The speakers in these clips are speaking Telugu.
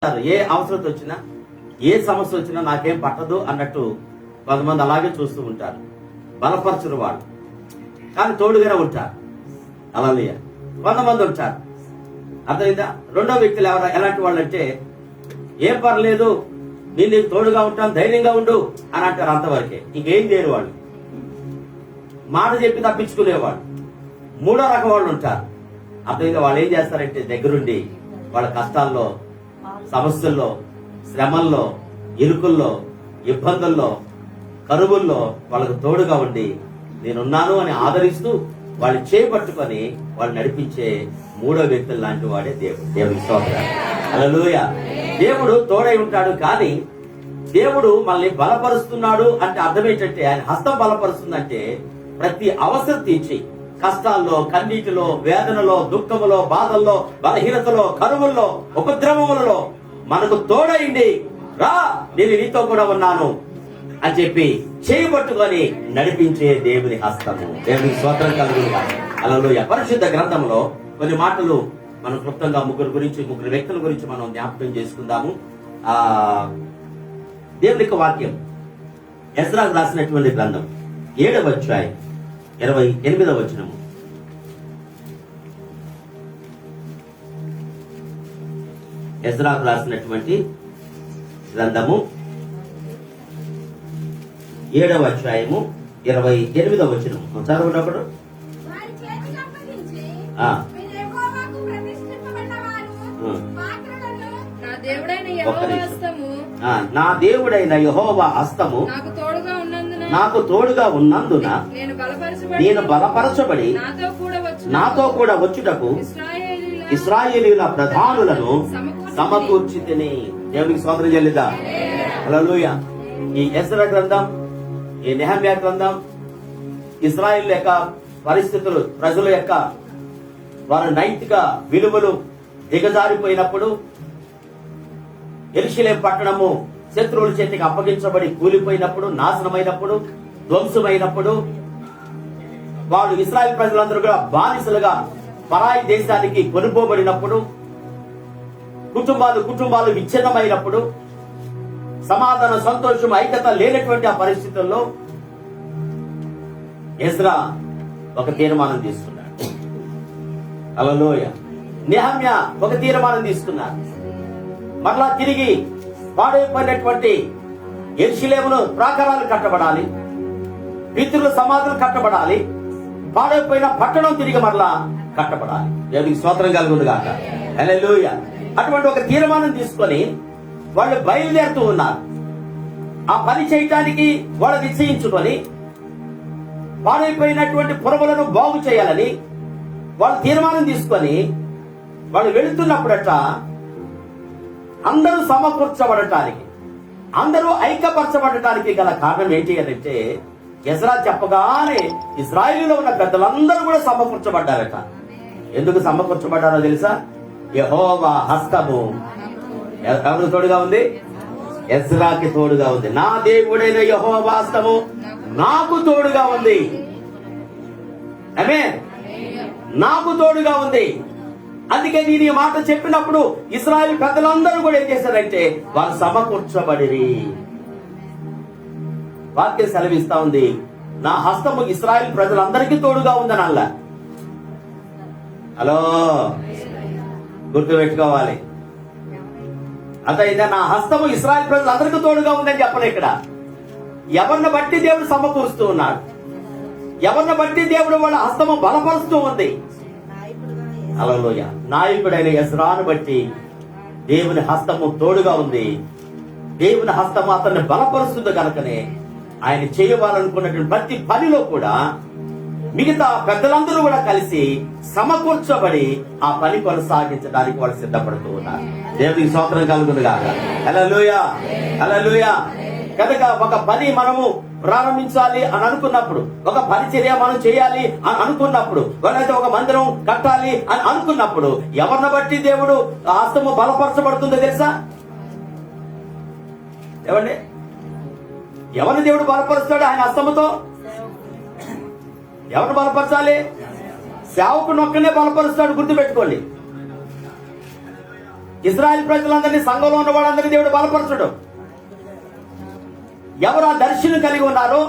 ఏ అవసరం వచ్చినా ఏ సమస్య వచ్చినా నాకేం పట్టదు అన్నట్టు కొంతమంది అలాగే చూస్తూ ఉంటారు. బలపరచుని వాళ్ళు కానీ తోడుగానే ఉంటారు. అలాగే కొంతమంది ఉంటారు. అర్థమైందా? రెండో వ్యక్తులు ఎలాంటి వాళ్ళు అంటే ఏం పర్లేదు నేను నీకు తోడుగా ఉంటాను, ధైర్యంగా ఉండు అని అంటారు. అంతవరకే, ఇంకేం చేయరు వాళ్ళు. మాట చెప్పి తప్పించుకునేవాళ్ళు. మూడో రకం వాళ్ళు ఉంటారు. అర్థమైందా? వాళ్ళు ఏం చేస్తారంటే దగ్గరుండి వాళ్ళ కష్టాల్లో, సమస్యల్లో, శ్రమల్లో, ఇరుకుల్లో, ఇబ్బందుల్లో, కరువుల్లో వాళ్ళకు తోడుగా ఉండి నేనున్నాను అని ఆదరిస్తూ వాళ్ళు చేపట్టుకొని వాళ్ళు నడిపించే మూడో వ్యక్తులు లాంటి వాడే దేవుడు. దేవుని స్తోత్రం. హల్లెలూయా. దేవుడు తోడై ఉంటాడు. కానీ దేవుడు మనల్ని బలపరుస్తున్నాడు అంటే అర్థం ఏంటంటే ఆయన హస్తం బలపరుస్తుందంటే ప్రతి అవసరం తీర్చి కష్టాల్లో, కన్నీటిలో, వేదనలో, దుఃఖములో, బాధల్లో, బలహీనతలో, కరువుల్లో, ఉపద్రవములలో మనకు తోడైంది. రా, నేను నీతో కూడా ఉన్నాను అని చెప్పి చేయబట్టుకొని నడిపించే దేవుని హస్తము. దేవుని స్తోత్రం కలుగునుగా. హల్లెలూయా. పరిశుద్ధ గ్రంథంలో కొన్ని మాటలు మనం క్లుప్తంగా ముగ్గురు వ్యక్తుల గురించి మనం జ్ఞాపకం చేసుకుందాము. దేవుని యొక్క వాక్యం ఎజ్రా రాసినటువంటి గ్రంథం 7వ అధ్యాయం 28వ వచనము. ఎజ్రా రాసినటువంటి గ్రంథము 7వ అధ్యాయము 28వ వచనము. చదవనప్పుడు నా దేవుడైన యెహోవా హస్తము నాకు తోడుగా ఉన్నందున నేను బలపరచబడి నాతో కూడా వచ్చుటకు ఇశ్రాయేలీయుల ప్రధానులను సమకూర్చితిని. దేవునికి స్తోత్రం చెల్లిదా. హల్లెలూయా. ఈ ఎజ్రా గ్రంథం, ఈ నెహెమ్యా గ్రంథం ఇశ్రాయేలు యొక్క పరిస్థితులు, ప్రజల యొక్క వారి నైతిక విలువలు దిగజారిపోయినప్పుడు, యెరూషలేము పట్టణము శత్రువుల చేతికి అప్పగించబడి కూలిపోయినప్పుడు, నాశనమైనప్పుడు, ధ్వంసమైనప్పుడు, వాళ్ళు ఇశ్రాయేలు ప్రజలందరూ కూడా బానిసలుగా పరాయి దేశానికి కొనుక్కోబడినప్పుడు, కుటుంబాలు విచ్ఛిన్నమైనప్పుడు, సమాధాన, సంతోషం, ఐక్యత లేనటువంటి ఆ పరిస్థితుల్లో ఎజ్రా ఒక తీర్మానం తీసుకున్నాడు. హల్లెలూయా. నెహెమ్యా ఒక తీర్మానం తీసుకున్నాడు. మరలా తిరిగి పాడైపోయినటువంటి యెరూషలేమును ప్రాకారాలు కట్టబడాలి, పితరుల సమాధులు కట్టబడాలి, పాడైపోయిన పట్టణం తిరిగి మరలా కట్టబడాలి. దేవునికి స్తోత్రం కలుగునుగాక. హల్లెలూయా. అటువంటి ఒక తీర్మానం తీసుకొని వాళ్ళు బయలుదేరుతూ ఉన్నారు. ఆ పని చేయటానికి వాళ్ళు నిశ్చయించుకొని పాడైపోయినటువంటి పురములను బాగు చేయాలని వాళ్ళు తీర్మానం తీసుకొని వాళ్ళు వెళుతున్నప్పుడట అందరూ సమకూర్చబడటానికి, అందరూ ఐక్యపరచబడటానికి గల కారణం ఏంటి అంటే ఎజ్రా చెప్పగానే ఇశ్రాయేలులో ఉన్న పెద్దలందరూ కూడా సమకూర్చబడ్డారట. ఎందుకు సమకూర్చబడ్డారో తెలుసా? యెహోవా హస్తము ఎవరికి తోడుగా ఉంది? ఎజ్రాకి తోడుగా ఉంది. నా దేవుడైన యెహోవా హస్తము నాకు తోడుగా ఉంది. ఆమేన్. నాకు తోడుగా ఉంది. అందుకే నేను ఈ మాట చెప్పినప్పుడు ఇశ్రాయేలు పెద్దలందరూ కూడా ఏం చేశారంటే వారు సమకూర్చబడిరి. వాక్యం సెలవిస్తా ఉంది, నా హస్తము ఇశ్రాయేలు ప్రజలందరికీ తోడుగా ఉందని అల్లా. హలో, గుర్తు పెట్టుకోవాలి. అదైతే నా హస్తము ఇశ్రాయేలు ప్రజలందరికీ తోడుగా ఉందని చెప్పను. ఇక్కడ ఎవరిని బట్టి దేవుడు సమకూరుస్తూ ఉన్నాడు, ఎవరిని బట్టి దేవుడు వాళ్ళ హస్తము బలపరుస్తూ ఉంది. హల్లెలూయా. నాయకుడైన ఎజ్రాను బట్టి దేవుని హస్తము తోడుగా ఉంది. దేవుని హస్తము అతన్ని బలపరుస్తుంది కనుకనే ఆయన చేయవాలనుకున్నటువంటి ప్రతి పనిలో కూడా మిగతా పెద్దలందరూ కూడా కలిసి సమకూర్చబడి ఆ పని కొనసాగించడానికి వాళ్ళు సిద్ధపడుతూ ఉన్నారు. దేవునికి స్తోత్రం కలుగునుగాక. హల్లెలూయా. హల్లెలూయా. కనుక ఒక పని మనము ప్రారంభించాలి అని అనుకున్నప్పుడు, ఒక పరిచర్య మనం చేయాలి అని అనుకున్నప్పుడు, లేకపోతే ఒక మందిరం కట్టాలి అని అనుకున్నప్పుడు ఎవరిని బట్టి దేవుడు హస్తము బలపరచబడుతుందో తెలుసా? ఏమండి, ఎవరిని దేవుడు బలపరుస్తాడు ఆయన హస్తముతో? ఎవరిని బలపరచాలి? సేవకుని ఒక్కనే బలపరుస్తాడు. గుర్తుపెట్టుకోండి. ఇశ్రాయేలు ప్రజలందరినీ, సంఘంలో ఉన్న వాళ్ళందరినీ దేవుడు బలపరచడు. ఎవరు ఆ దర్శనం కలిగి ఉన్నారో,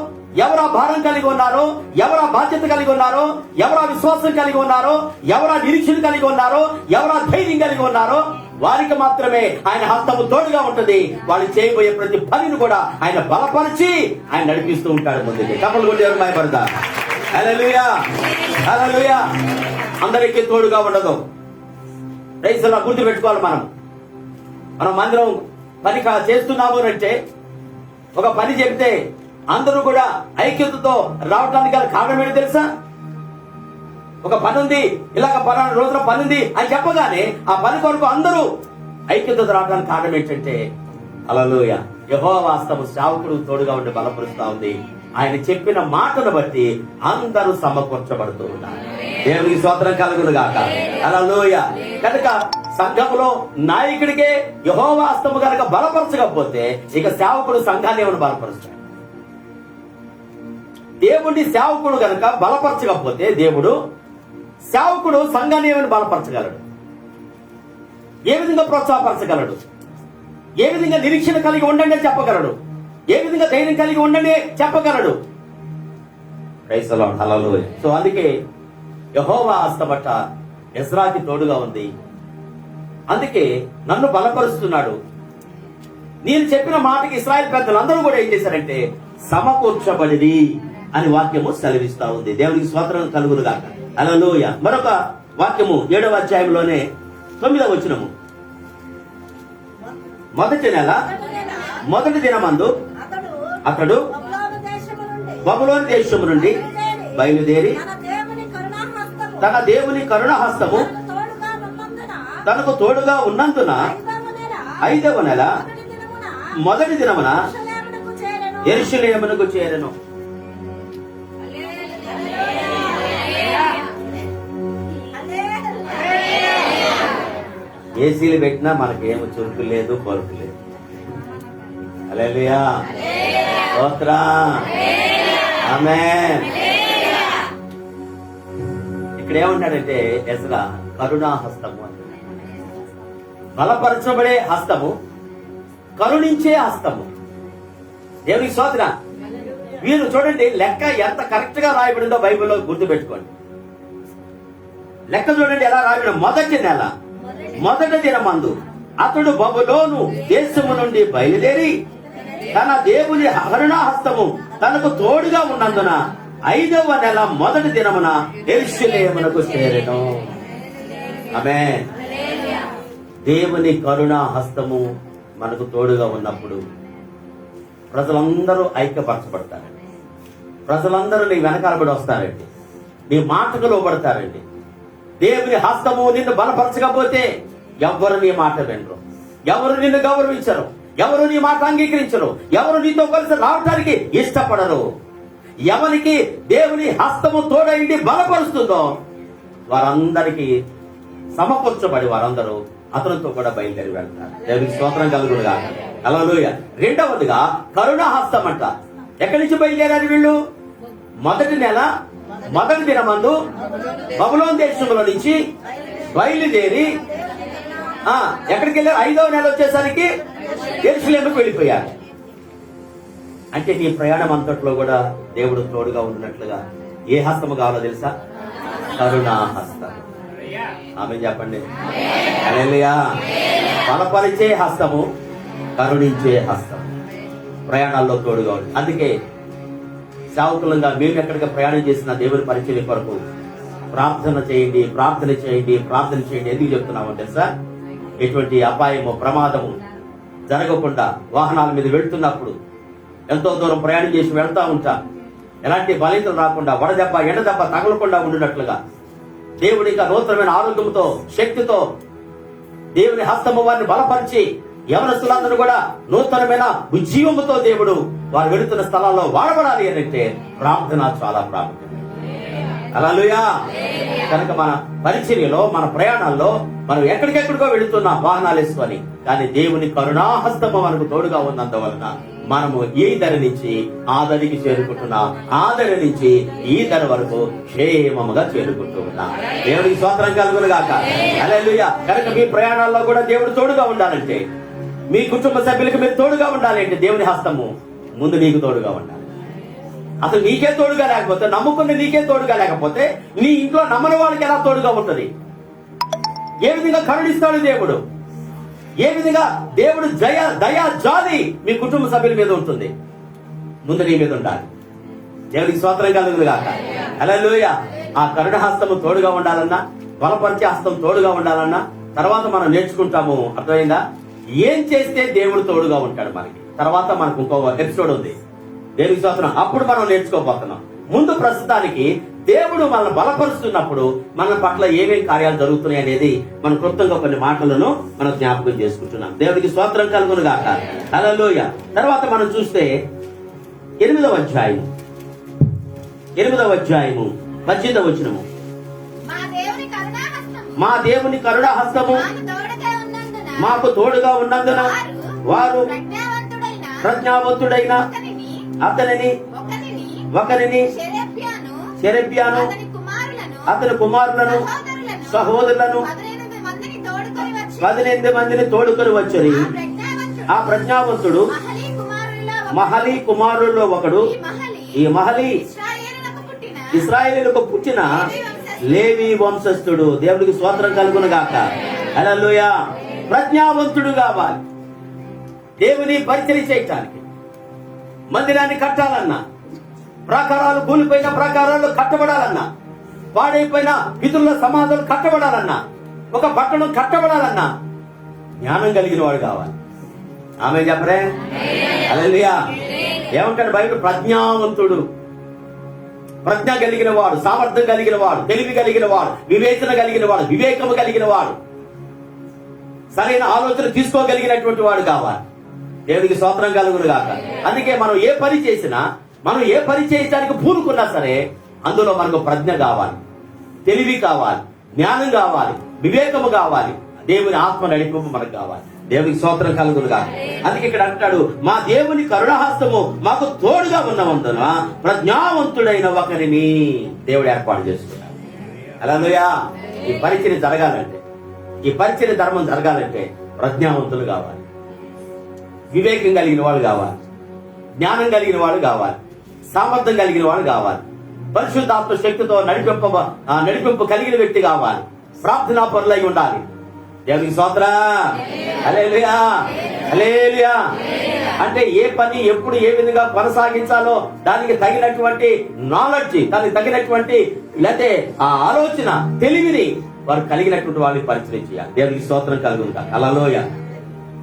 ఎవరు ఆ భారం కలిగి ఉన్నారో, ఎవరు ఆ బాధ్యత కలిగి ఉన్నారో, ఎవరు ఆ విశ్వాసం కలిగి ఉన్నారో, ఎవరు ఆ నిరీక్షణ కలిగి ఉన్నారో, ఎవరు ఆ ధైర్యం కలిగి ఉన్నారో వారికి మాత్రమే ఆయన హస్తము తోడుగా ఉంటుంది. వాళ్ళు చేయబోయే ప్రతి పనిని కూడా ఆయన బలపరిచి ఆయన నడిపిస్తూ ఉంటాడు ముందుకి. కపలు కొట్టి ఎవరు భయపడతా? హల్లెలూయా, హల్లెలూయా. అందరికీ తోడుగా ఉండదు. రైతులా గుర్తు పెట్టుకోవాలి. మనం మందిరం పని చేస్తున్నాము అంటే, ఒక పని చెబితే అందరూ కూడా ఐక్యతతో రావడానికి గల కారణం ఏంటి తెలుసా? ఒక పని ఉంది, ఇలాగ పలానా రోజున పని ఉంది అని చెప్పగానే ఆ పని కొరకు అందరూ ఐక్యతతో రావడానికి కారణం ఏంటంటే, హల్లెలూయా, యెహోవా హస్తము సేవకుడు తోడుగా ఉండి బలపరుస్తా ఉంది. ఆయన చెప్పిన మాటను బట్టి అందరూ సమకూర్చబడుతూ ఉన్నారు. దేవునికి స్తోత్రం కలుగును గాక. హల్లెలూయా. కనుక సంఘంలో నాయకుడికే యెహోవా హస్తము కనుక బలపరచకపోతే ఇక సేవకుడు సంఘాన్ని ఏమైనా బలపరుస్తాడు? దేవుడిని సేవకుడు కనుక బలపరచకపోతే దేవుడు సేవకుడు సంఘాన్ని ఏమైనా బలపరచగలడు? ఏ విధంగా ప్రోత్సాహపరచగలడు? ఏ విధంగా నిరీక్షణ కలిగి ఉండండి అని చెప్పగలడు? ఏ విధంగా ధైర్యం కలిగి ఉండండి చెప్పగలడు? Praise the lord, hallelujah. So అందుకే యెహోవా హస్తమట ఎజ్రాకి తోడుగా ఉంది. అందుకే నన్ను బలపరుస్తున్నాడు. నేను చెప్పిన మాటకి ఇశ్రాయేలు పెద్దలందరూ కూడా ఏం చేశారంటే సమకూర్చబడిది అని వాక్యము సెలవిస్తా ఉంది. దేవునికి స్తోత్రం కలుగును గాక. హల్లెలూయా. మరొక వాక్యము 7వ అధ్యాయంలోనే 9వ వచనము. మొదటి నెల మొదటి దినమందు అతడు బబులోను దేశము నుండి బయలుదేరి తన దేవుని కరుణ హస్తము తనకు తోడుగా ఉన్నందున 5వ నెల మొదటి దినమున యెరూషలేమునకు చేరెను. ఏసీలు పెట్టినా మనకేమో చురుకు లేదు, పలుకు లేదు. హల్లెలూయా, స్తోత్రం, ఆమేన్. ఇక్కడ ఏమంటాడంటే ఎజ్రా కరుణా హస్తము అంటే బలపరచబడే హస్తము, కరుణించే హస్తము. దేవునికి స్తోత్రం. వీరు చూడండి, లెక్క ఎంత కరెక్ట్ గా రాయబడిందో బైబిల్లో గుర్తు పెట్టుకోండి. లెక్క చూడండి ఎలా రాయబడి. మొదటి నెల మొదటి దినమందు అతడు బబులోను దేశము నుండి బయలుదేరి తన దేవుని కరుణాహస్తము తనకు తోడుగా ఉన్నందున 5వ నెల మొదటి దినమున యెరూషలేమునకు చేరెను. ఆమేన్. దేవుని కరుణా హస్తము మనకు తోడుగా ఉన్నప్పుడు ప్రజలందరూ ఐక్యపరచబడతారండి. ప్రజలందరూ నీ వెనకాలబడి వస్తారండి, నీ మాటకు లోబడతారండి. దేవుని హస్తము నిన్ను బలపరచకపోతే ఎవరు నీ మాట వినరు, ఎవరు నిన్ను గౌరవించరు, ఎవరు నీ మాట అంగీకరించరు, ఎవరు నీతో కలిసి రావడానికి ఇష్టపడరు. ఎవరికి దేవుని హస్తము తోడైంది బలపరుస్తుందో వారందరికీ సమకూర్చబడి వారందరూ అతనితో కూడా బయలుదేరి వెళ్తారు. దేవునికి స్తోత్రం కలుగును గాక. హల్లెలూయా. రెండవదిగా కరుణా హస్తం అంట. ఎక్కడి నుంచి బయలుదేరారు వీళ్ళు? మొదటి నెల మొదటి దినమందు బబులోను దేశంలో నుంచి బయలుదేరి ఎక్కడికి వెళ్ళారు? 5వ నెల వచ్చేసరికి యెరూషలేముకు వెళ్ళిపోయారు. అంటే నీ ప్రయాణం అంతట్లో కూడా దేవుడు తోడుగా ఉన్నట్లుగా ఏ హస్తము కావాలో తెలుసా? కరుణా హస్తం. ఆమె చెప్పండి. హల్లెలూయా. బలపరిచే హస్తము, కరుణించే హస్తం ప్రయాణాల్లో తోడుగా ఉంది. అందుకే సేవకులంగా మేము ఎక్కడికి ప్రయాణం చేసిన దేవుని పరిచయం కొరకు ప్రార్థన చేయండి, ప్రార్థన చేయండి, ప్రార్థన చేయండి. ఎందుకు చెప్తున్నామో తెలుసా? ఎటువంటి అపాయము, ప్రమాదము జరగకుండా వాహనాల మీద వెళ్తున్నప్పుడు ఎంతో దూరం ప్రయాణం చేసి వెళ్తా ఉంటాం. ఎలాంటి బలహీనతలు రాకుండా, వడదెబ్బ ఎండదెబ్బ తగలకుండా ఉండినట్లుగా దేవుడి ఇంకా నూతనమైన ఆరోగ్యంతో, శక్తితో దేవుని హస్తము వారిని బలపరిచి యవనస్తులందరూ కూడా నూతనమైన ఉజ్జీవముతో దేవుడు వారు వెళుతున్న స్థలాల్లో వాడబడాలి అంటే ప్రార్థన చాలా ప్రాముఖ్యం. హల్లెలూయా. కనుక మన పరిచర్యలో, మన ప్రయాణాల్లో మనం ఎక్కడికెక్కడికో వెళుతున్నాం వాహనాలు వేసుకొని, కానీ దేవుని కరుణాహస్తము మనకు తోడుగా ఉన్నందువలన మనము ఈ ధర నుంచి ఆ ధరికి చేరుకుంటున్నాం, ఆ ధర నుంచి ఈ ధర వరకు క్షేమముగా చేరుకుంటూ ఉన్నాం. దేవుడికి స్తోత్రం కలుగును గాక. హల్లెలూయా. కనుక మీ ప్రయాణాల్లో కూడా దేవుడు తోడుగా ఉండాలంటే, మీ కుటుంబ సభ్యులకు మీరు తోడుగా ఉండాలి అంటే దేవుని హస్తము ముందు నీకు తోడుగా ఉండాలి. అసలు నీకే తోడుగా లేకపోతే, నమ్ముకున్న నీకే తోడుగా లేకపోతే నీ ఇంట్లో నమ్మని వాళ్ళకి ఎలా తోడుగా ఉంటుంది? ఏ విధంగా కరుణిస్తాడు దేవుడు? ఏ విధంగా దేవుడు దయా జాలి మీ కుటుంబ సభ్యుల మీద ఉంటుంది? ముందు నీ మీద ఉండాలి. దేవుడికి స్తోత్రం కలుగును గాక. హల్లెలూయా. ఆ కరుణ హస్తము తోడుగా ఉండాలన్నా, బలపరిచే హస్తం తోడుగా ఉండాలన్నా తర్వాత మనం నేర్చుకుంటాము. అర్థమైందా? ఏం చేస్తే దేవుడు తోడుగా ఉంటాడు మనకి. తర్వాత మనకు ఇంకో ఎపిసోడ్ ఉంది, దేవుడికి స్తోత్రం. అప్పుడు మనం నేర్చుకోబోతున్నాం. ముందు ప్రస్తుతానికి దేవుడు మనల్ని బలపరుస్తున్నప్పుడు మన పట్ల ఏమేమి కార్యాలు జరుగుతున్నాయి అనేది మనం క్లుప్తంగా కొన్ని మాటలను మనం జ్ఞాపకం చేసుకుంటున్నాం. దేవుడికి స్తోత్రం కలుగును గాక. హల్లెలూయా. తర్వాత మనం చూస్తే 8వ అధ్యాయము 18వ వచనము. మా దేవుని కరుణా హస్తము మాకు తోడుగా ఉన్నందున వారు ప్రజ్ఞావంతుడైన అతనిని ఒకరిని షెరెబ్యాను అతని కుమారులను సహోదరులను 18 మందిని తోడుకొని వచ్చి, ఆ ప్రజ్ఞావంతుడు మహలి కుమారుల్లో ఒకడు. ఈ మహలి ఇశ్రాయేలులకు పుట్టిన లేవి వంశస్థుడు. దేవుడికి స్తోత్రం కలుగును గాక. హల్లెలూయా. ప్రజ్ఞావంతుడు కావాలి. దేవుని పరిచయం చేయటానికి మందిరాన్ని కట్టాలన్నా, ప్రాకారాలు కూలిపోయిన ప్రాకారాలు కట్టబడాలన్నా, పాడైపోయిన పితరుల సమాధులు కట్టబడాలన్నా, ఒక పట్టణం కట్టబడాలన్నా జ్ఞానం కలిగిన వాడు కావాలి. ఆమె చెప్పరే. హల్లెలూయా. ఏమంటాడు బైబిల్? ప్రజ్ఞావంతుడు. ప్రజ్ఞ కలిగిన వాడు, సామర్థ్యం కలిగిన వాడు, తెలివి కలిగిన వాడు, వివేచన కలిగిన వాడు, వివేకము కలిగిన వాడు, సరైన ఆలోచన తీసుకోగలిగినటువంటి వాడు కావాలి. దేవుడికి స్తోత్రం కలుగును గాక. అందుకే మనం ఏ పని చేసినా, మనం ఏ పని చేయడానికి పూనుకున్నా సరే అందులో మనకు ప్రజ్ఞ కావాలి, తెలివి కావాలి, జ్ఞానం కావాలి, వివేకము కావాలి, దేవుని ఆత్మ నడిపింపు మనకు కావాలి. దేవునికి స్తోత్రం కలుగును గాక. అందుకే ఇక్కడ అంటాడు, మా దేవుని కరుణాహస్తము మాకు తోడుగా ఉన్నవందున ప్రజ్ఞావంతుడైన ఒకరిని దేవుడు ఏర్పాటు చేసుకున్నాడు. హల్లెలూయా. ఈ పరిచర్య జరగాలంటే, ఈ పరిచర్య ధర్మం జరగాలంటే ప్రజ్ఞావంతులు కావాలి, వివేకం కలిగిన వాళ్ళు కావాలి, జ్ఞానం కలిగిన వాళ్ళు కావాలి, సామర్థ్యం కలిగిన వాళ్ళు కావాలి, పరిశుద్ధాత్మ శక్తితో నడిపింపు కలిగిన వ్యక్తి కావాలి, ప్రార్థనా పరులై ఉండాలి. దేవునికి స్తోత్రం. హల్లెలూయా. హల్లెలూయా. అంటే ఏ పని ఎప్పుడు ఏ విధంగా కొనసాగించాలో దానికి తగినటువంటి నాలెడ్జ్, దానికి తగినటువంటి లేకపోతే ఆ ఆలోచన, తెలివిని వారు కలిగినటువంటి వాళ్ళని పరిచయం చేయాలి. దేవునికి స్తోత్రం కలుగును గాక. హల్లెలూయా.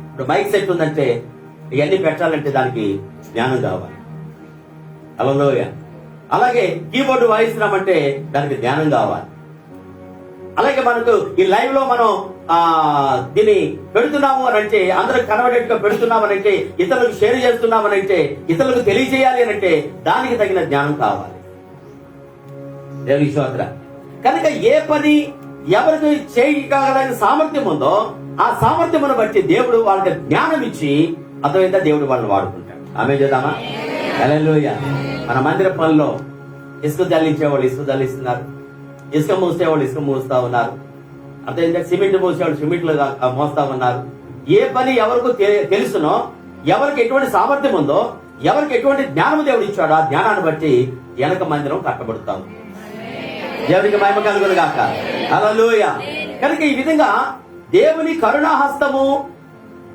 ఇప్పుడు మైక్ సెట్ ఉందంటే ఇవన్నీ పెట్టాలంటే దానికి జ్ఞానం కావాలి. హల్లెలూయా. అలాగే కీబోర్డు వాయిస్తున్నామంటే దానికి జ్ఞానం కావాలి. అలాగే మనకు ఈ లైవ్ లో మనం దీన్ని పెడుతున్నాము అని అంటే, అందరూ కనబడేట్టుగా పెడుతున్నాము అని అంటే, ఇతరులకు షేర్ చేస్తున్నామని అంటే, ఇతరులకు తెలియజేయాలి అని అంటే దానికి తగిన జ్ఞానం కావాలి. దేవుని స్తోత్రం. కనుక ఏ పని ఎవరికి చేయగలిగిన సామర్థ్యం ఉందో ఆ సామర్థ్యమును బట్టి దేవుడు వాళ్ళకి జ్ఞానం ఇచ్చి, అర్థమైందా, దేవుడు వాళ్ళని వాడుకుంటాడు. ఆమె చేద్దామా. హల్లెలూయా. మన మందిర పనుల్లో ఇసుక జల్లించేవాళ్ళు ఇసుక జల్లిస్తున్నారు, ఇసుక మోసేవాళ్ళు ఇసుక మోస్తా ఉన్నారు, అర్థమైందా, సిమెంట్ మోసేవాళ్ళు సిమెంట్లు మోస్తా ఉన్నారు. ఏ పని ఎవరికి తెలుసునో, ఎవరికి ఎటువంటి సామర్థ్యం ఉందో, ఎవరికి ఎటువంటి జ్ఞానం దేవుడు ఇచ్చాడో ఆ జ్ఞానాన్ని బట్టి వెనక మందిరం కట్టబడుతాం. దేవునికి మహిమ కలుగును గాక. హల్లెలూయా. కనుక ఈ విధంగా దేవుని కరుణాహస్తము